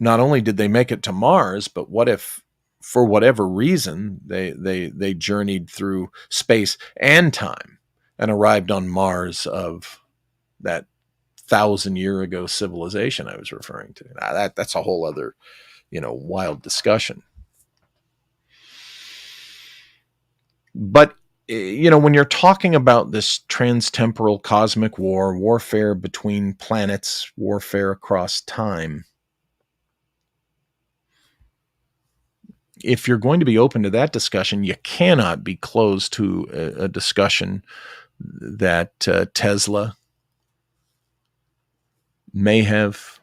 not only did they make it to Mars, but what if, for whatever reason, they journeyed through space and time and arrived on Mars of that 1,000-year ago civilization I was referring to? Now, that's a whole other, wild discussion. But when you're talking about this trans-temporal cosmic war, warfare between planets, warfare across time, if you're going to be open to that discussion, you cannot be closed to a discussion that Tesla may have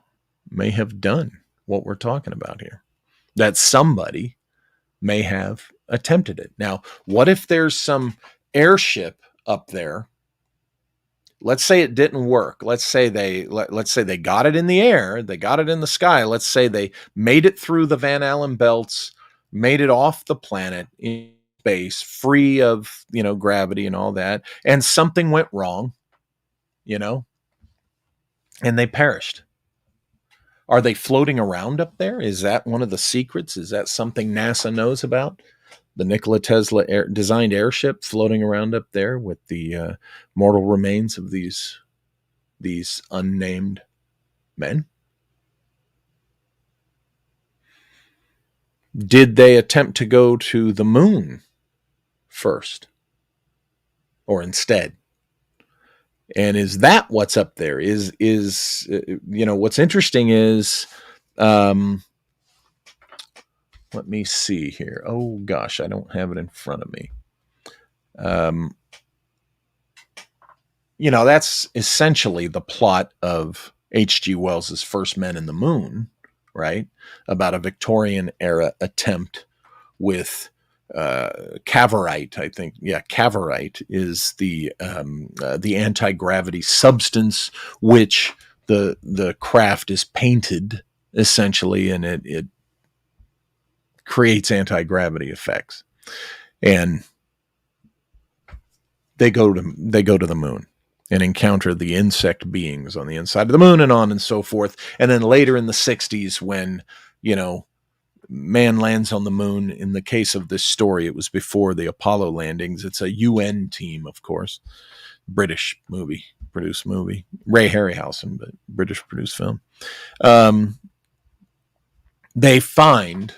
done what we're talking about here, that somebody may have attempted it. Now, what if there's some airship up there? Let's say it didn't work. Let's say they got it in the air, they got it in the sky. Let's say they made it through the Van Allen belts, made it off the planet in space, free of, gravity and all that, and something went wrong, and they perished. Are they floating around up there? Is that one of the secrets? Is that something NASA knows about? The Nikola Tesla designed airship floating around up there with the mortal remains of these unnamed men? Did they attempt to go to the moon first or instead? And is that what's up there? Is what's interesting is, let me see here. Oh gosh, I don't have it in front of me. That's essentially the plot of H.G. Wells's First Men in the Moon, right? About a Victorian era attempt with cavorite, I think. Yeah, cavorite is the anti-gravity substance which the craft is painted essentially, and it creates anti-gravity effects. And they go to the moon and encounter the insect beings on the inside of the moon, and on and so forth. And then later in the 60s, when, you know, man lands on the moon, in the case of this story, it was before the Apollo landings. It's a UN team, of course, British produced movie, Ray Harryhausen, but British produced film. They find,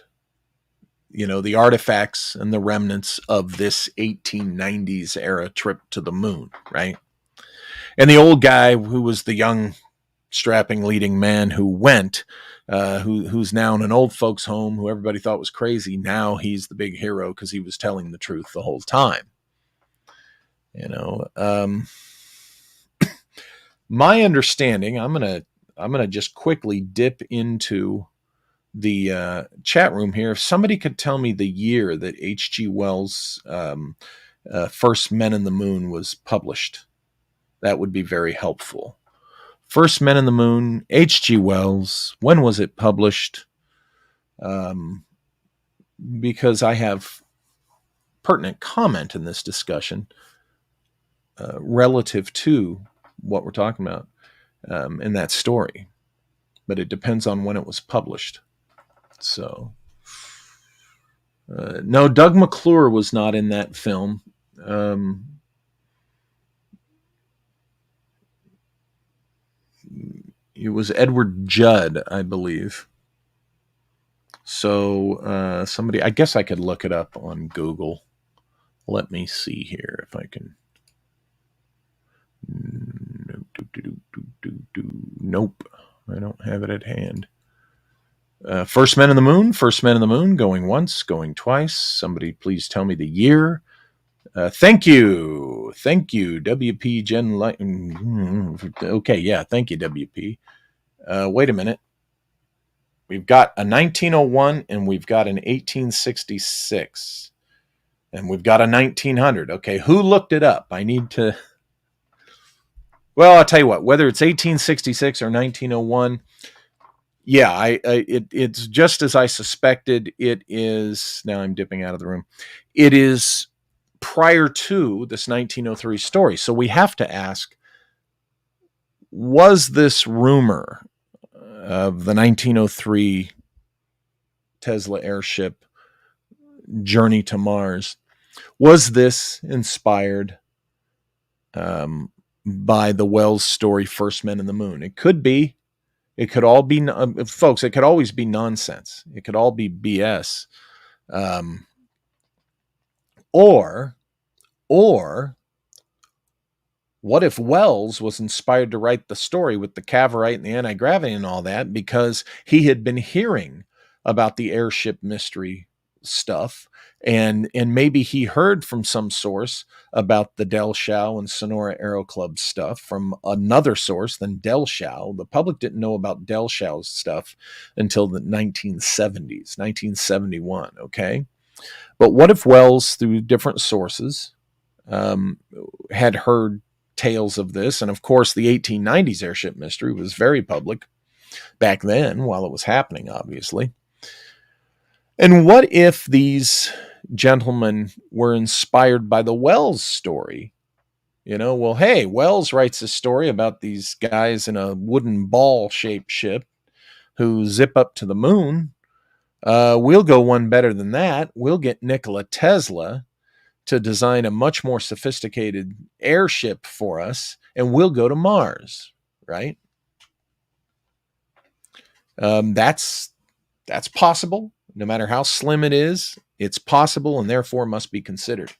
you know, the artifacts and the remnants of this 1890s era trip to the moon, right? And the old guy, who was the young, strapping leading man who went, who's now in an old folks home, who everybody thought was crazy, now he's the big hero because he was telling the truth the whole time. You know, my understanding, I'm gonna just quickly dip into the chat room here. If somebody could tell me the year that H.G. Wells' First Men in the Moon was published, that would be very helpful. First Men in the Moon, H.G. Wells, when was it published? Because I have pertinent comment in this discussion relative to what we're talking about in that story. But it depends on when it was published. So, no, Doug McClure was not in that film. It was Edward Judd, I believe. So, somebody, I guess I could look it up on Google. Let me see here if I can. Nope, I don't have it at hand. First Men in the Moon, First Men in the Moon, going once, going twice. Somebody please tell me the year. Thank you, WP Gen Light. Okay, yeah, thank you, WP. Wait a minute. We've got a 1901 and we've got an 1866 and we've got a 1900. Okay, who looked it up? I need to. Well, I'll tell you what. Whether it's 1866 or 1901. Yeah, it's just as I suspected. It is, now I'm dipping out of the room. It is prior to this 1903 story. So we have to ask, was this rumor of the 1903 Tesla airship journey to Mars, was this inspired by the Wells story, First Men in the Moon? It could be. It could all be, folks, it could always be nonsense. It could all be BS. Or what if Wells was inspired to write the story with the cavorite and the anti-gravity and all that because he had been hearing about the airship mystery stuff, and maybe he heard from some source about the Del Shao and Sonora Aero Club stuff from another source than Del Shao. The public didn't know about Del Shao's stuff until the 1970s, 1971, okay? But what if Wells, through different sources, had heard tales of this? And of course, the 1890s airship mystery was very public back then while it was happening, obviously. And what if these gentlemen were inspired by the Wells story? You know, well, hey, Wells writes a story about these guys in a wooden ball-shaped ship who zip up to the moon. We'll go one better than that. We'll get Nikola Tesla to design a much more sophisticated airship for us, and we'll go to Mars, right? That's possible. No matter how slim it is, it's possible and therefore must be considered.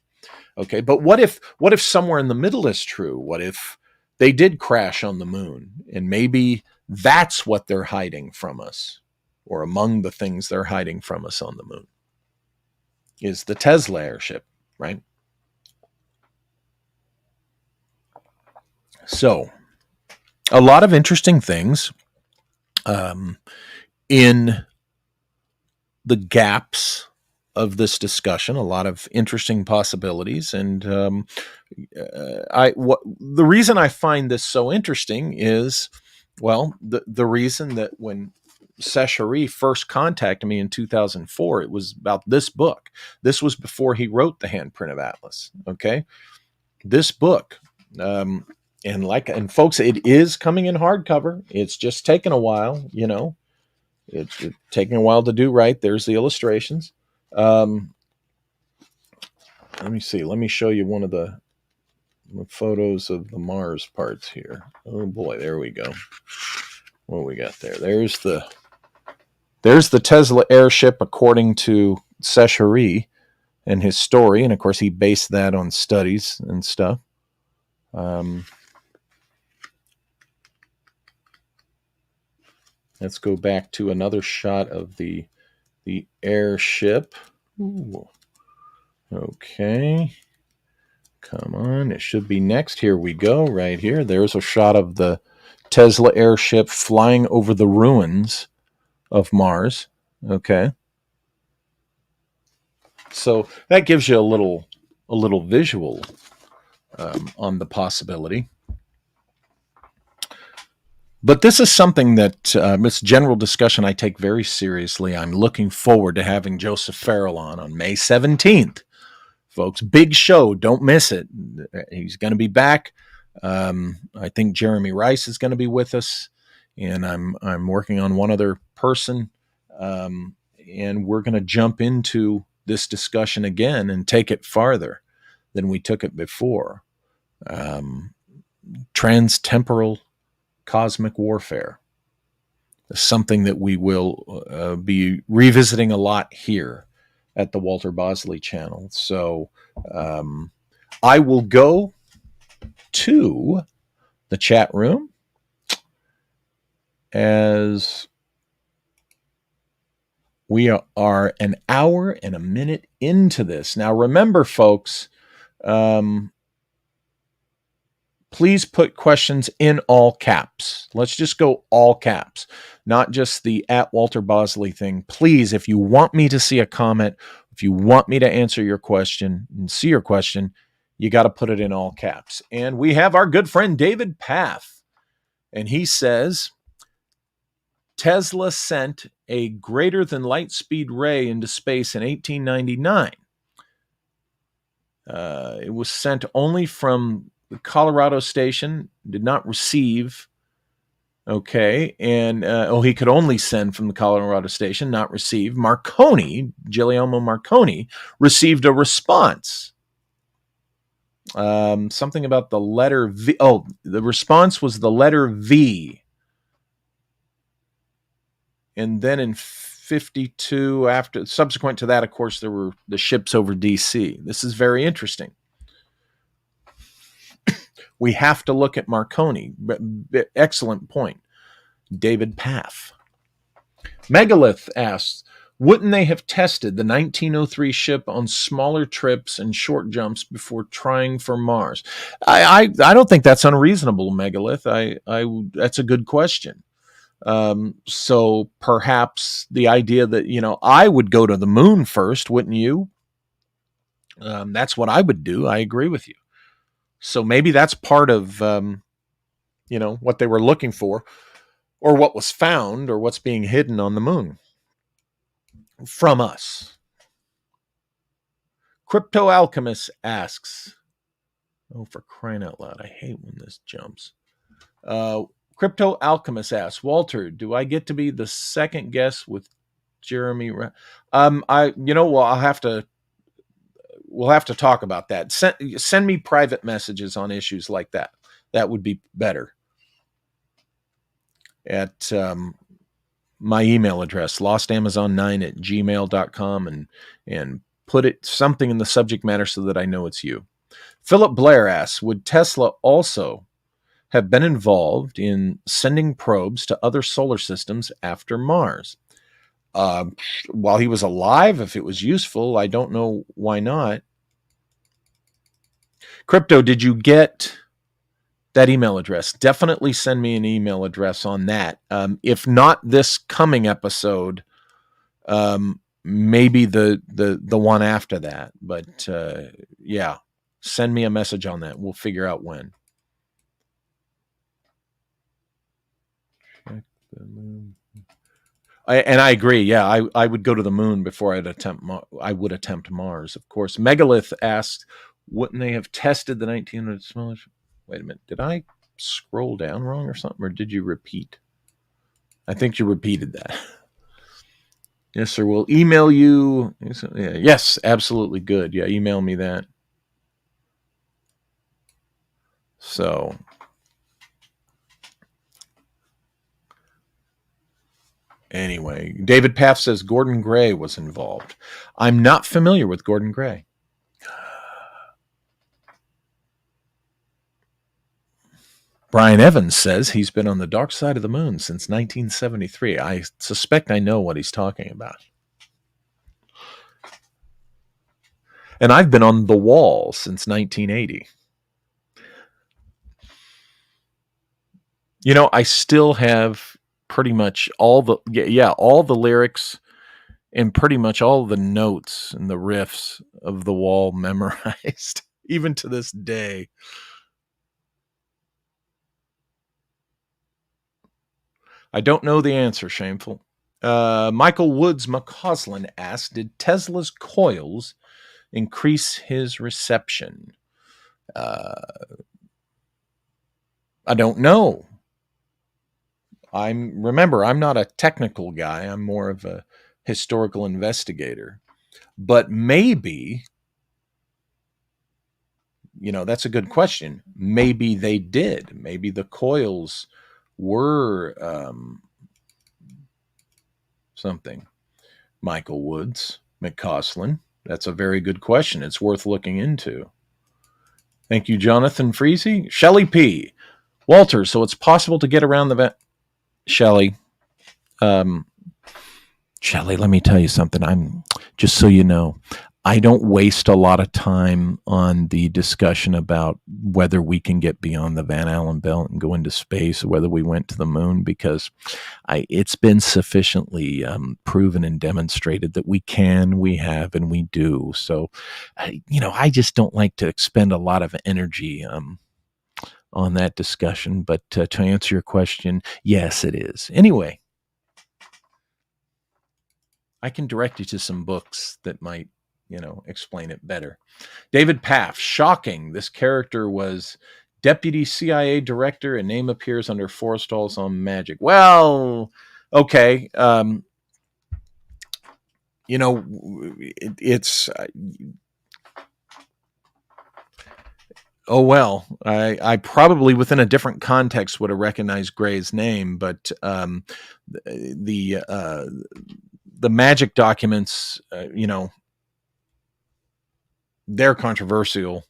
Okay, but what if somewhere in the middle is true? What if they did crash on the moon, and maybe that's what they're hiding from us, or among the things they're hiding from us on the moon is the Tesla airship, right? So, a lot of interesting things in the gaps of this discussion, a lot of interesting possibilities. And the reason I find this so interesting is, well, the reason that when Sechery first contacted me in 2004, it was about this book. This was before he wrote The Handprint of Atlas. Okay, this book, and folks, it is coming in hardcover. It's just taken a while, It's taking a while to do right. There's the illustrations. Let me see. Let me show you one of the photos of the Mars parts here. Oh boy, there we go. What we got there? There's the Tesla airship according to Sechery and his story, and of course he based that on studies and stuff. Let's go back to another shot of the airship. Ooh. Okay. Come on, it should be next. Here we go, right here. There's a shot of the Tesla airship flying over the ruins of Mars. Okay. So that gives you a little visual on the possibility. But this is something that this general discussion I take very seriously. I'm looking forward to having Joseph Farrell on May 17th. Folks, big show. Don't miss it. He's going to be back. I think Jeremy Rice is going to be with us, and I'm working on one other person, and we're going to jump into this discussion again and take it farther than we took it before. Trans-Temporal cosmic warfare is something that we will be revisiting a lot here at the Walter Bosley channel. So I will go to the chat room as we are an hour and a minute into this. Now, remember, folks, please put questions in all caps. Let's just go all caps, not just the @WalterBosley thing. Please, if you want me to see a comment, if you want me to answer your question and see your question, you got to put it in all caps. And we have our good friend David Path, and he says, Tesla sent a greater than light speed ray into space in 1899. It was sent only from the Colorado station, did not receive. Okay. And, he could only send from the Colorado station, not receive. Guglielmo Marconi, received a response. Something about the letter V. Oh, the response was the letter V. And then in 52, subsequent to that, of course, there were the ships over DC. This is very interesting. We have to look at Marconi. Excellent point. David Path. Megalith asks, wouldn't they have tested the 1903 ship on smaller trips and short jumps before trying for Mars? I don't think that's unreasonable, Megalith. That's a good question. So perhaps the idea that, I would go to the moon first, wouldn't you? That's what I would do. I agree with you. So maybe that's part of, what they were looking for, or what was found, or what's being hidden on the moon from us. Crypto Alchemist asks, oh, for crying out loud, I hate when this jumps. Crypto Alchemist asks, Walter, do I get to be the second guest with Jeremy? We'll have to talk about that. Send me private messages on issues like that. That would be better. At my email address, lostamazon9@gmail.com, and put something in the subject matter so that I know it's you. Philip Blair asks, would Tesla also have been involved in sending probes to other solar systems after Mars? While he was alive, if it was useful, I don't know why not. Crypto, did you get that email address. Definitely send me an email address on that. If not this coming episode, maybe the one after that. But yeah, send me a message on that. We'll figure out when. Check the moon. And I agree. Yeah, I would go to the moon before I would attempt Mars. Of course. Megalith asked, wouldn't they have tested the 1900 smallest? Wait a minute. Did I scroll down wrong or something, or did you repeat? I think you repeated that. Yes, sir. We'll email you. Yeah, yes, absolutely. Good. Yeah, email me that. So, anyway, David Paff says Gordon Gray was involved. I'm not familiar with Gordon Gray. Brian Evans says he's been on the dark side of the moon since 1973. I suspect I know what he's talking about. And I've been on the wall since 1980. You know, I still have pretty much all the lyrics and pretty much all the notes and the riffs of the wall memorized, even to this day. I don't know the answer, shameful. Michael Woods McCausland asked, did Tesla's coils increase his reception? I don't know. Remember, I'm not a technical guy. I'm more of a historical investigator. But maybe, that's a good question. Maybe they did. Maybe the coils were something. Michael Woods McCausland. That's a very good question. It's worth looking into. Thank you, Jonathan Freezy. Shelley P. Walter, so it's possible to get around the Shelley. Shelley, let me tell you something. Just so you know, I don't waste a lot of time on the discussion about whether we can get beyond the Van Allen belt and go into space, or whether we went to the moon, because it's been sufficiently proven and demonstrated that we can, we have, and we do. So, I just don't like to expend a lot of energy on that discussion. But to answer your question, yes, it is. Anyway, I can direct you to some books that might explain it better. David Paff, shocking. This character was deputy CIA director and name appears under Forrestal's on Magic. Well, okay. It's oh well. I probably within a different context would have recognized Gray's name, but the Magic documents, they're controversial.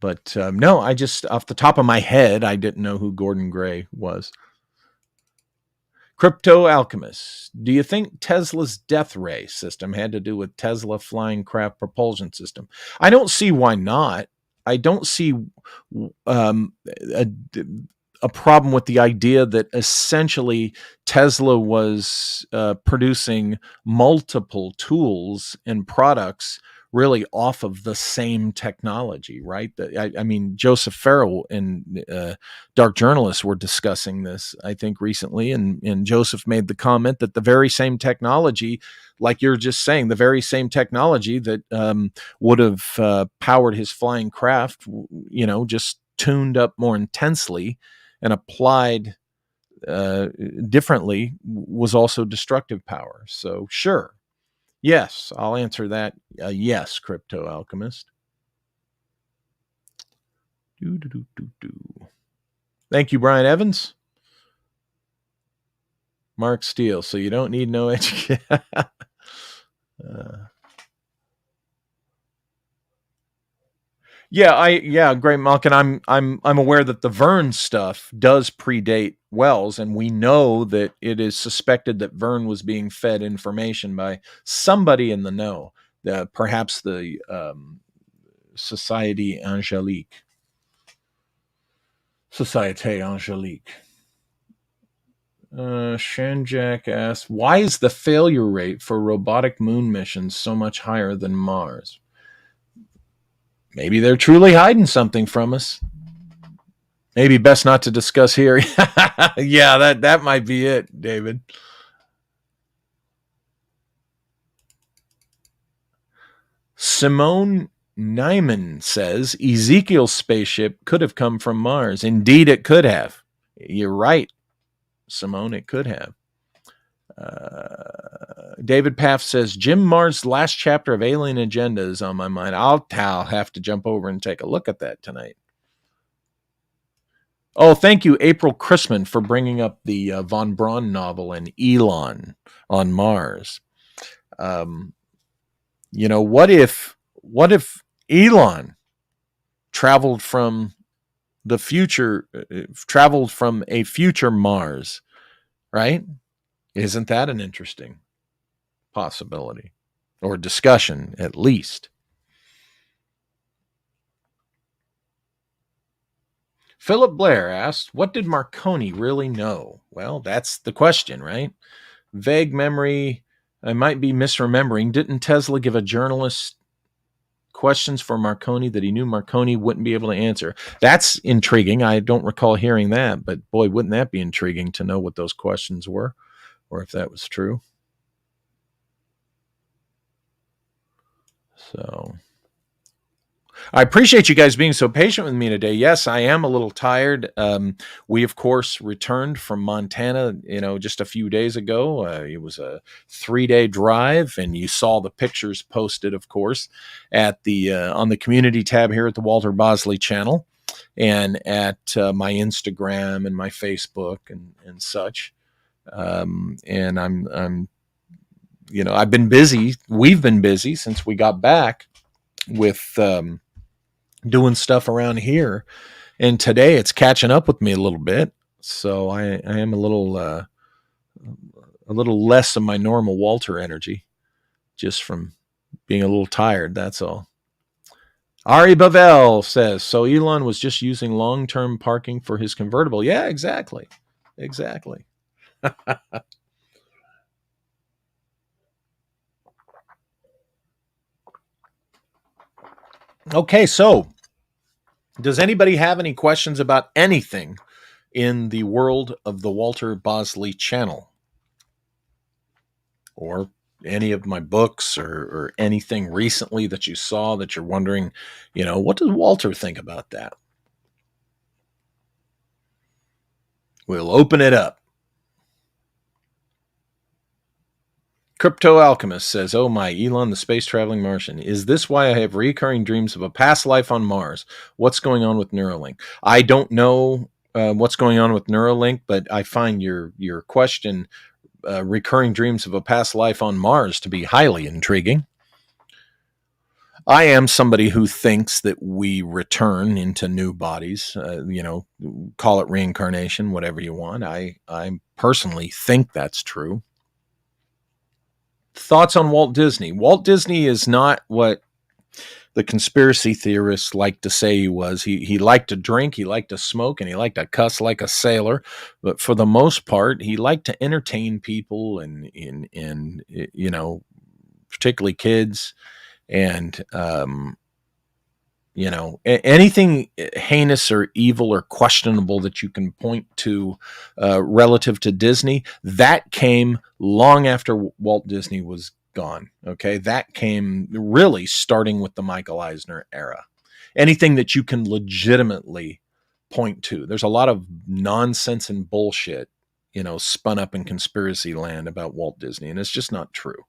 But no, I just, off the top of my head, I didn't know who Gordon Gray was. Crypto Alchemist, do you think Tesla's death ray system had to do with Tesla flying craft propulsion system? I don't see why not. I don't see a problem with the idea that essentially Tesla was producing multiple tools and products really off of the same technology, right? I mean, Joseph Farrell and Dark Journalists were discussing this, I think, recently, and Joseph made the comment that the very same technology, like you're just saying, the very same technology that would have powered his flying craft, just tuned up more intensely and applied differently, was also destructive power. So sure. Yes, I'll answer that. Yes, Crypto Alchemist. Thank you, Brian Evans. Mark Steele. So you don't need no education. Great, Malk, and I'm aware that the Verne stuff does predate Wells, and we know that it is suspected that Verne was being fed information by somebody in the know, perhaps the Society Angelique. Société Angélique. Shanjak asks, why is the failure rate for robotic moon missions so much higher than Mars? Maybe they're truly hiding something from us. Maybe best not to discuss here. Yeah, that might be it, David. Simone Nyman says Ezekiel's spaceship could have come from Mars. Indeed, it could have. You're right, Simone, it could have. David Paff says Jim Mars' last chapter of Alien Agenda is on my mind. I'll have to jump over and take a look at that tonight. Oh, thank you, April Chrisman, for bringing up the von Braun novel and Elon on Mars. What if Elon traveled from the future, traveled from a future Mars, right? Isn't that an interesting possibility or discussion, at least? Philip Blair asked, what did Marconi really know? Well, that's the question, right? Vague memory. I might be misremembering. Didn't Tesla give a journalist questions for Marconi that he knew Marconi wouldn't be able to answer? That's intriguing. I don't recall hearing that, but boy, wouldn't that be intriguing to know what those questions were, or if that was true. So I appreciate you guys being so patient with me today. Yes, I am a little tired. We, of course, returned from Montana, just a few days ago. It was a 3-day drive, and you saw the pictures posted, of course, at the on the community tab here at the Walter Bosley channel, and at my Instagram and my Facebook and such. And I've been busy. We've been busy since we got back with doing stuff around here, and today it's catching up with me a little bit. So I am a little less of my normal Walter energy, just from being a little tired. That's all. Ari Bavel says, so Elon was just using long-term parking for his convertible. Yeah, exactly. Okay, so does anybody have any questions about anything in the world of the Walter Bosley channel, or any of my books, or anything recently that you saw that you're wondering, what does Walter think about that? We'll open it up. Crypto Alchemist says, oh my, Elon the space traveling Martian. Is this why I have recurring dreams of a past life on Mars? What's going on with Neuralink? I don't know what's going on with Neuralink, but I find your question, recurring dreams of a past life on Mars, to be highly intriguing. I am somebody who thinks that we return into new bodies, call it reincarnation, whatever you want. I personally think that's true. Thoughts on Walt Disney? Walt Disney is not what the conspiracy theorists like to say he was. He liked to drink, he liked to smoke, and he liked to cuss like a sailor. But for the most part, he liked to entertain people, and particularly kids, and anything heinous or evil or questionable that you can point to relative to Disney, that came long after Walt Disney was gone. Okay, that came really starting with the Michael Eisner era. Anything that you can legitimately point to. There's a lot of nonsense and bullshit, spun up in conspiracy land about Walt Disney, and it's just not true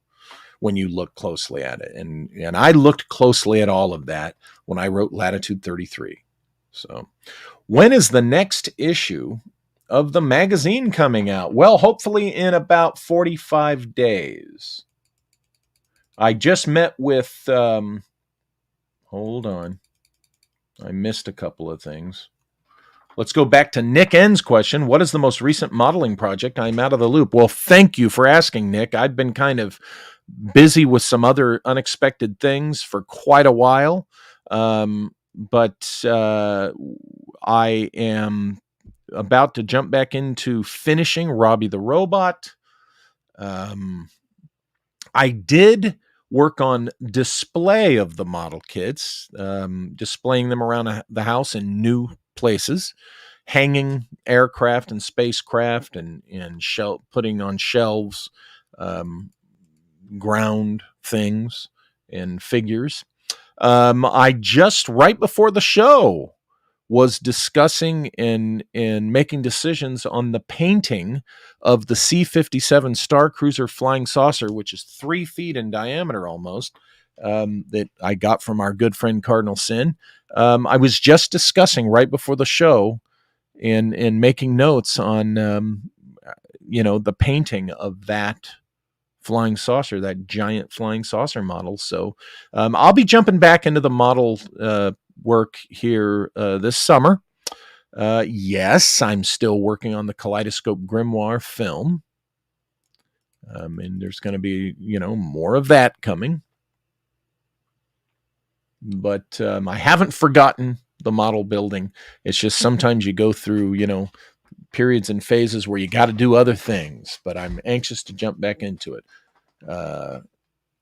when you look closely at it. And I looked closely at all of that when I wrote Latitude 33. So when is the next issue of the magazine coming out? Well, hopefully in about 45 days. I just met with, hold on. I missed a couple of things. Let's go back to Nick N's question. What is the most recent modeling project? I'm out of the loop. Well, thank you for asking, Nick. I've been kind of busy with some other unexpected things for quite a while. But I am about to jump back into finishing Robbie the Robot. I did work on display of the model kits, displaying them around the house in new places, hanging aircraft and spacecraft, and putting on shelves, ground things and figures. I just right before the show was discussing and making decisions on the painting of the C-57 Star Cruiser flying saucer, which is 3 feet in diameter almost, that I got from our good friend Cardinal Sin. I was just discussing right before the show and making notes on the painting of that flying saucer, that giant flying saucer model. So I'll be jumping back into the model work here this summer. Yes, I'm still working on the Kaleidoscope Grimoire film. And there's going to be, more of that coming. But I haven't forgotten the model building. It's just sometimes you go through, periods and phases where you got to do other things. But I'm anxious to jump back into it.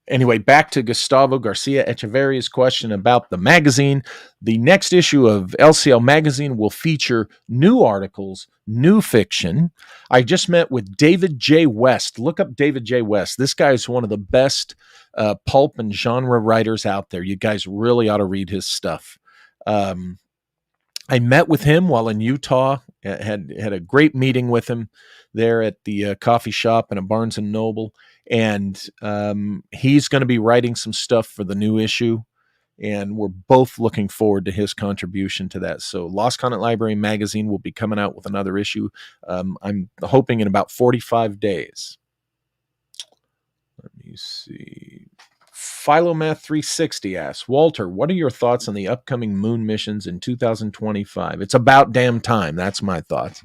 Anyway, back to Gustavo Garcia Echeverria's question about the magazine. The next issue of LCL Magazine will feature new articles, new fiction. I just met with David J. West. Look up David J. West. This guy is one of the best pulp and genre writers out there. You guys really ought to read his stuff. I met with him while in Utah. Had a great meeting with him there at the coffee shop and a Barnes and Noble. And he's going to be writing some stuff for the new issue, and we're both looking forward to his contribution to that. So Lost Content Library magazine will be coming out with another issue. I'm hoping in about 45 days. Let me see. Philomath 360 asks, Walter, what are your thoughts on the upcoming moon missions in 2025? It's about damn time. That's my thoughts.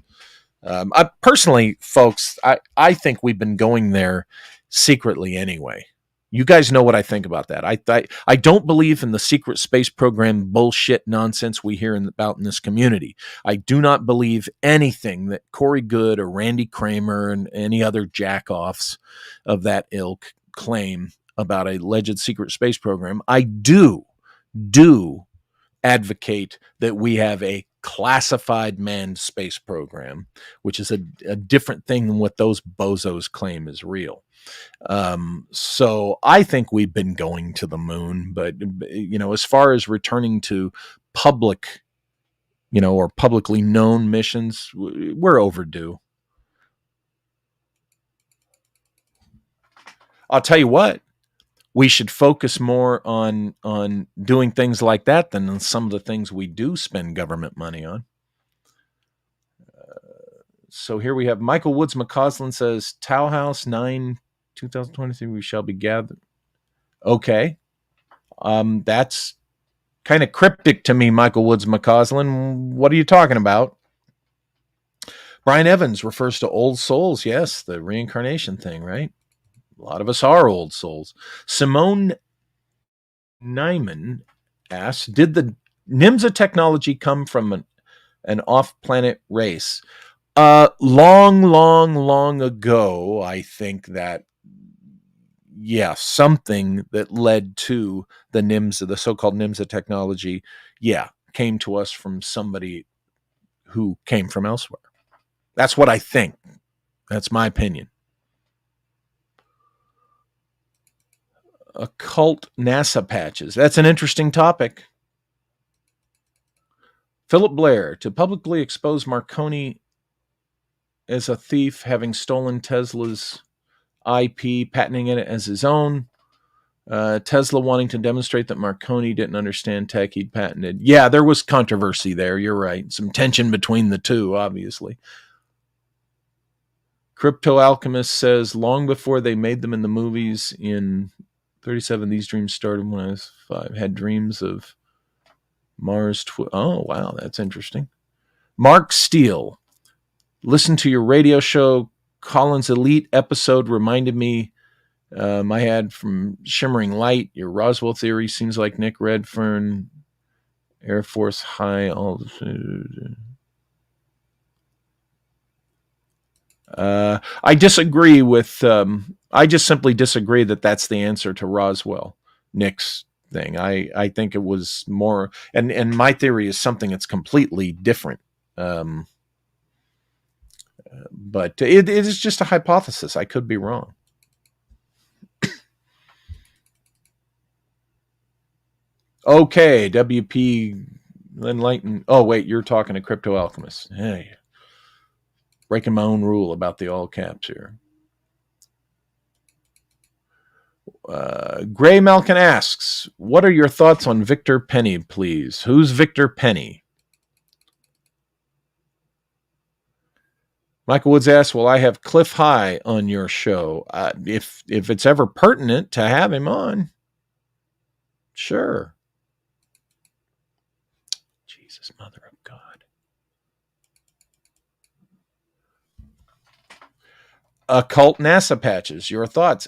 I personally, folks, I think we've been going there secretly anyway. You guys know what I think about that. I don't believe in the secret space program bullshit nonsense we hear about in this community. I do not believe anything that Corey Good or Randy Kramer and any other jackoffs of that ilk claim about a alleged secret space program. I do advocate that we have a classified manned space program, which is a different thing than what those bozos claim is real. So I think we've been going to the moon, but as far as returning to public, or publicly known missions, we're overdue. I'll tell you what, we should focus more on doing things like that than on some of the things we do spend government money on. So here we have Michael Woods McCausland says, Tau House 9, 2023, we shall be gathered. Okay. That's kind of cryptic to me, Michael Woods McCausland. What are you talking about? Brian Evans refers to old souls. Yes, the reincarnation thing, right? A lot of us are old souls. Simone Nyman asks, did the Nimza technology come from an off-planet race? Long ago, I think that, something that led to the Nimza, the so-called Nimza technology, came to us from somebody who came from elsewhere. That's what I think. That's my opinion. Occult NASA patches. That's an interesting topic. Philip Blair, to publicly expose Marconi as a thief, having stolen Tesla's IP, patenting it as his own. Tesla wanting to demonstrate that Marconi didn't understand tech he'd patented. Yeah, there was controversy there. You're right. Some tension between the two, obviously. Crypto Alchemist says, long before they made them in the movies in 37, these dreams started when I was 5. Had dreams of Mars. Oh, wow, that's interesting. Mark Steele, listen to your radio show. Collins Elite episode reminded me I had from Shimmering Light. Your Roswell theory seems like Nick Redfern Air Force High. I disagree with. I just simply disagree that that's the answer to Roswell, Nick's thing. I think it was more, and my theory is something that's completely different. Um, but it is just a hypothesis. I could be wrong. Okay, WP Enlighten. Oh wait, you're talking to Crypto Alchemist. Hey, breaking my own rule about the all caps here. Gray Malkin asks, "What are your thoughts on Victor Penny, please? Who's Victor Penny?" Michael Woods asks, "Will I have Cliff High on your show? If it's ever pertinent to have him on, sure." Jesus, mother of God. Occult NASA patches. Your thoughts?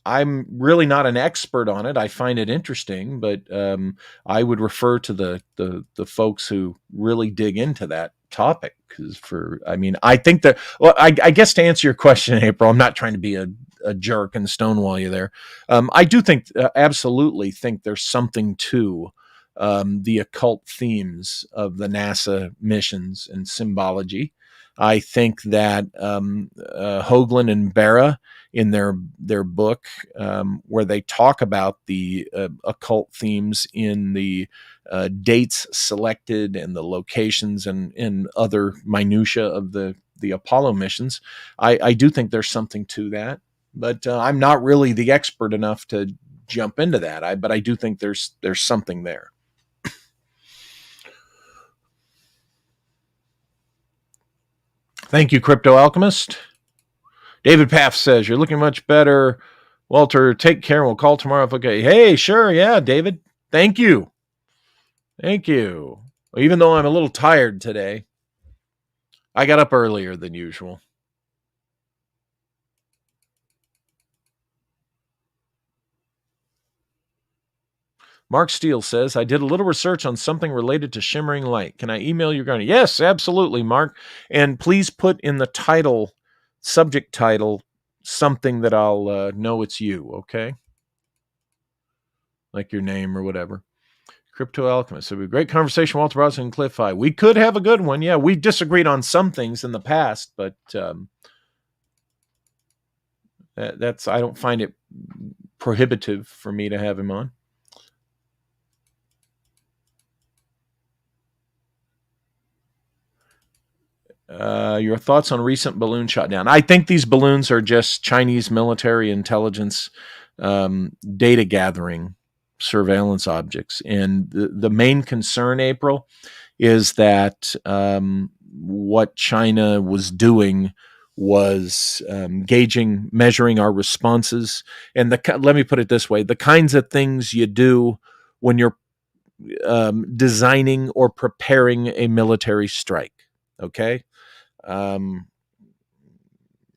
I'm really not an expert on it. I find it interesting, but I would refer to the folks who really dig into that topic. Because I think that. Well, I guess to answer your question, April, I'm not trying to be a jerk and stonewall you there. I do think, absolutely think there's something to the occult themes of the NASA missions and symbology. I think that Hoagland and Barra in their book, where they talk about the occult themes in the dates selected and the locations and other minutia of the Apollo missions. I do think there's something to that, but I'm not really the expert enough to jump into that. But I do think there's something there. Thank you, Crypto Alchemist. David Paff says, "You're looking much better. Walter, take care. We'll call tomorrow if okay." Hey, sure. Yeah, David. Thank you. Thank you. Even though I'm a little tired today, I got up earlier than usual. Mark Steele says, "I did a little research on something related to shimmering light. Can I email you regarding?" Yes, absolutely, Mark. And please put in the title, subject title, something that I'll know it's you, okay? Like your name or whatever. Crypto Alchemist. It would be a great conversation, Walter Bronson and Cliff High. We could have a good one. Yeah, we disagreed on some things in the past, but that's I don't find it prohibitive for me to have him on. Your thoughts on recent balloon shot down? I think these balloons are just Chinese military intelligence data gathering surveillance objects. And the main concern, April, is that what China was doing was measuring our responses. And let me put it this way: the kinds of things you do when you're designing or preparing a military strike. Okay. I'm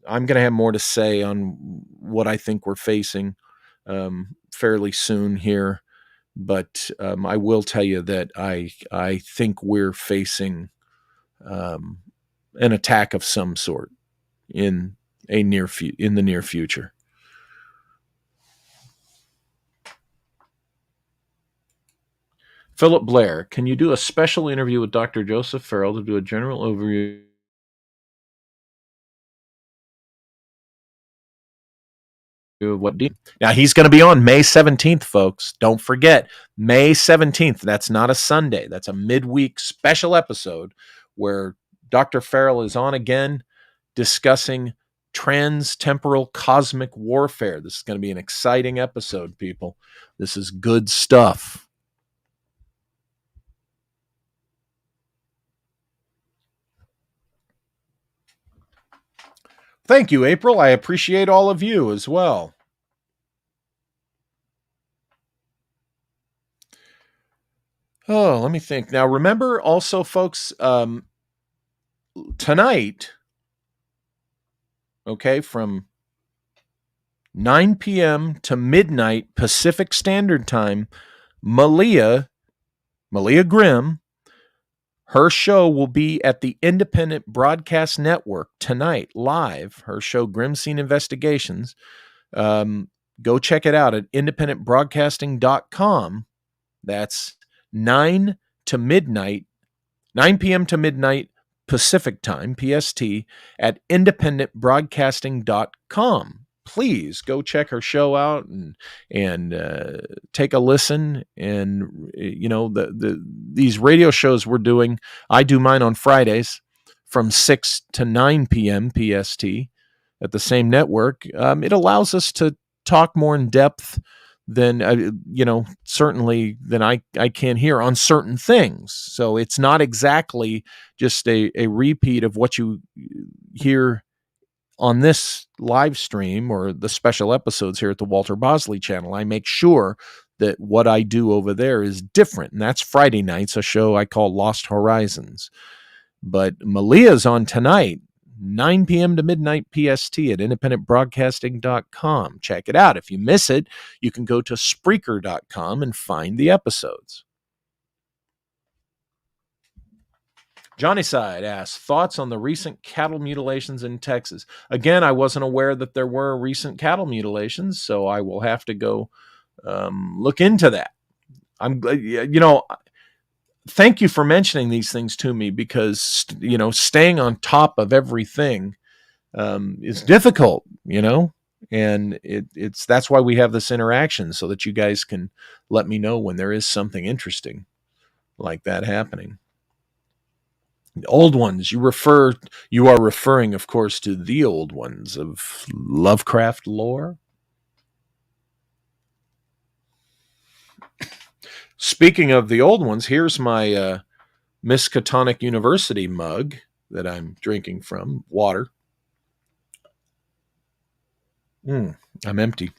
going to have more to say on what I think we're facing fairly soon here, but I will tell you that I think we're facing an attack of some sort in the near future. Philip Blair, can you do a special interview with Dr. Joseph Farrell to do a general overview of what now he's going to be on May 17th, folks. Don't forget, May 17th. That's not a Sunday. That's a midweek special episode where Dr. Farrell is on again discussing trans-temporal cosmic warfare. This is going to be an exciting episode, people. This is good stuff. Thank you, April. I appreciate all of you as well. Oh, let me think. Now, remember also, folks, tonight, okay, from 9 p.m. to midnight Pacific Standard Time, Malia Malia Grimm, her show will be at the Independent Broadcast Network tonight, live. Her show, Grimm Scene Investigations. Go check it out at independentbroadcasting.com. That's 9 p.m. to midnight Pacific time, PST, at independentbroadcasting.com. Please go check her show out and take a listen. And these radio shows we're doing, I do mine on Fridays from 6 to 9 p.m. PST at the same network. It allows us to talk more in depth than certainly than I can hear on certain things. So it's not exactly just a repeat of what you hear on this live stream or the special episodes here at the Walter Bosley channel. I make sure that what I do over there is different, and that's Friday nights, a show I call Lost Horizons. But Malia's on tonight, 9 p.m. to midnight PST at independentbroadcasting.com. Check it out. If you miss it, you can go to Spreaker.com and find the episodes. Johnny Side asks, thoughts on the recent cattle mutilations in Texas? Again, I wasn't aware that there were recent cattle mutilations, so I will have to go look into that. Thank you for mentioning these things to me, because, staying on top of everything is difficult, and that's why we have this interaction, so that you guys can let me know when there is something interesting like that happening. The old ones, you are referring, of course, to the old ones of Lovecraft lore. Speaking of the old ones, here's my Miskatonic University mug that I'm drinking from. Water. I'm empty.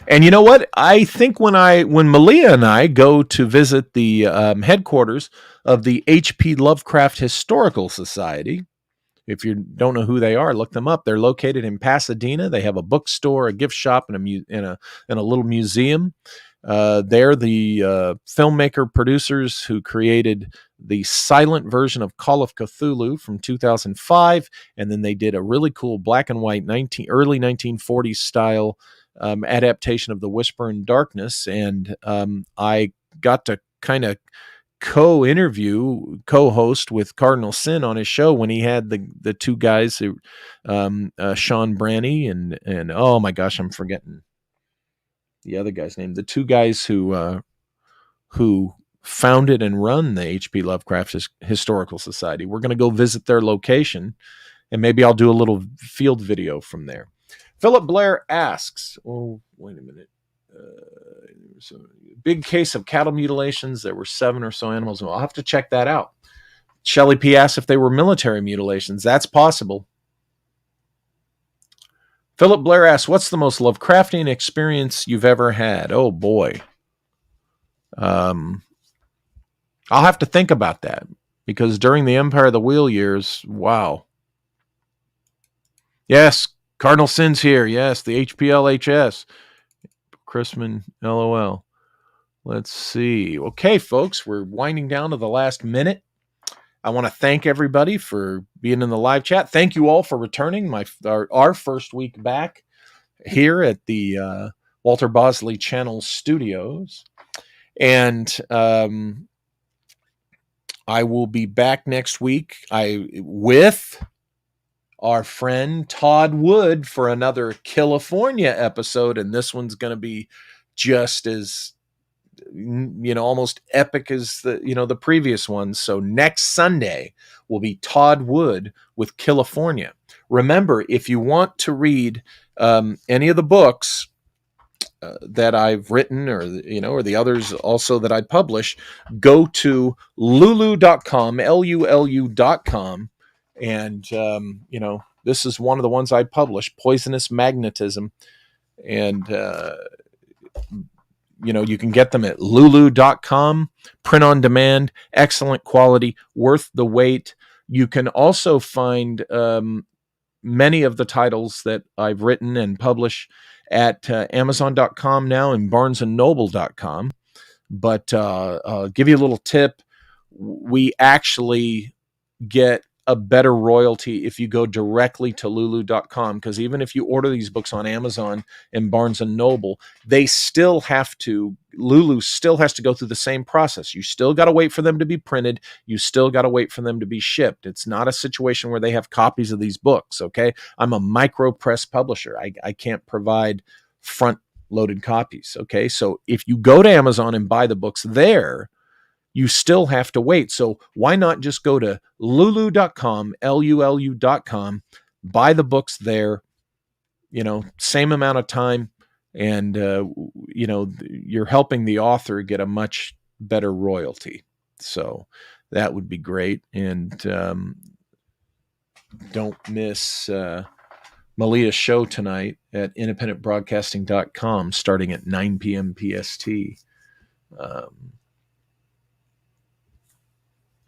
And you know what? I think when Malia and I go to visit the headquarters of the H.P. Lovecraft Historical Society, if you don't know who they are, look them up. They're located in Pasadena. They have a bookstore, a gift shop, and a little museum. They're the filmmaker producers who created the silent version of Call of Cthulhu from 2005, and then they did a really cool black and white early 1940s style adaptation of The Whisper in Darkness. And I got to kind of co-host with Cardinal Sin on his show when he had the two guys who Sean Branny and oh my gosh, I'm forgetting the other guy's name. The two guys who founded and run the H.P. Lovecraft Historical Society. We're going to go visit their location, and maybe I'll do a little field video from there. Philip Blair asks, oh, wait a minute. So big case of cattle mutilations. There were 7 or so animals. I'll have to check that out. Shelley P. asks if they were military mutilations. That's possible. Philip Blair asks, what's the most Lovecraftian experience you've ever had? Oh, boy. I'll have to think about that, because during the Empire of the Wheel years, wow. Yes, Cardinal Sin's here. Yes, the HPLHS. Chrisman, LOL. Let's see. Okay, folks, we're winding down to the last minute. I want to thank everybody for being in the live chat. Thank you all for returning our first week back here at the Walter Bosley Channel Studios. And I will be back next week with our friend Todd Wood for another California episode, and this one's going to be just as almost epic as the previous one. So next Sunday will be Todd Wood with California. Remember, if you want to read any of the books that I've written, or the others also that I publish, go to lulu.com, LULU.com. And, this is one of the ones I published, Poisonous Magnetism. And, you can get them at lulu.com, print on demand, excellent quality, worth the wait. You can also find many of the titles that I've written and publish at Amazon.com now and BarnesandNoble.com. But give you a little tip. We actually get a better royalty if you go directly to lulu.com, because even if you order these books on Amazon and Barnes and Noble, Lulu still has to go through the same process. You still got to wait for them to be printed. You still got to wait for them to be shipped. It's not a situation where they have copies of these books. Okay. I'm a micro press publisher. I can't provide front loaded copies. Okay. So if you go to Amazon and buy the books there, you still have to wait. So why not just go to lulu.com, Lulu.com, buy the books there, same amount of time. And, you're helping the author get a much better royalty. So that would be great. And don't miss Malia's show tonight at independentbroadcasting.com starting at 9 p.m. PST.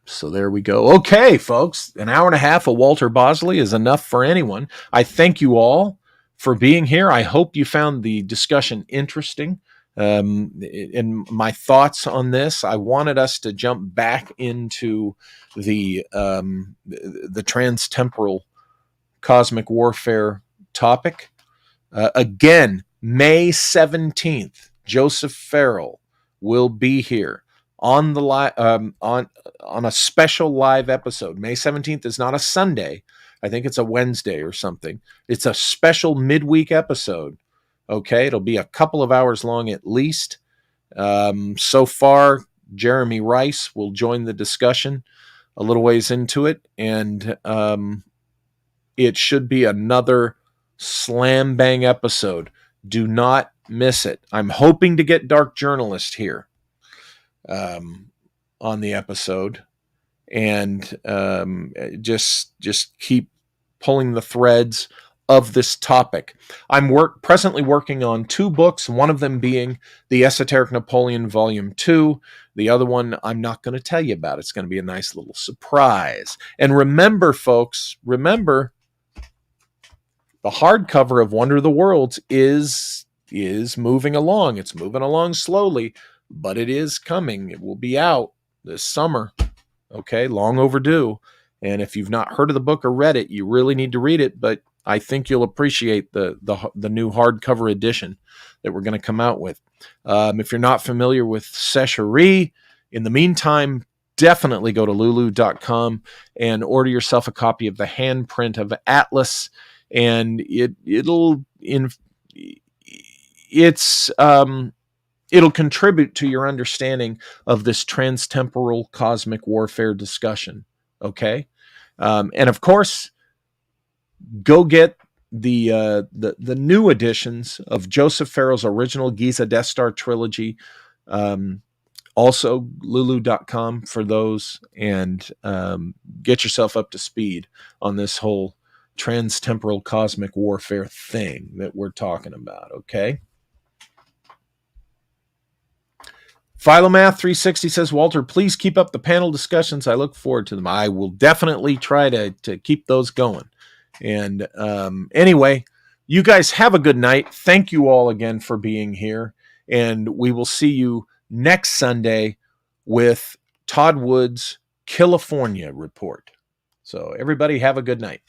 So there we go. Okay, folks, an hour and a half of Walter Bosley is enough for anyone. I thank you all for being here. I hope you found the discussion interesting. In my thoughts on this, I wanted us to jump back into the trans-temporal cosmic warfare topic. Again, May 17th, Joseph Farrell will be here on the on a special live episode. May 17th is not a Sunday. I think it's a Wednesday or something. It's a special midweek episode. Okay, it'll be a couple of hours long at least. So far, Jeremy Rice will join the discussion a little ways into it, and it should be another slam bang episode. Do not miss it. I'm hoping to get Dark Journalist here on the episode, and just keep pulling the threads of this topic. I'm presently working on 2 books, one of them being The Esoteric Napoleon Volume 2. The other one I'm not going to tell you about. It's going to be a nice little surprise. And remember, folks, the hardcover of Wonder of the Worlds is moving along. It's moving along slowly, but it is coming. It will be out this summer. Okay, long overdue. And if you've not heard of the book or read it, you really need to read it. But I think you'll appreciate the new hardcover edition that we're going to come out with. If you're not familiar with Secherie, in the meantime, definitely go to lulu.com and order yourself a copy of the handprint of Atlas, and it'll contribute to your understanding of this trans-temporal cosmic warfare discussion. Okay, and of course, go get the new editions of Joseph Farrell's original Giza Death Star trilogy. Also, lulu.com for those, and get yourself up to speed on this whole trans-temporal cosmic warfare thing that we're talking about. Okay. Philomath 360 says, Walter, please keep up the panel discussions. I look forward to them. I will definitely try to keep those going. And anyway, you guys have a good night. Thank you all again for being here. And we will see you next Sunday with Todd Wood's California Report. So everybody have a good night.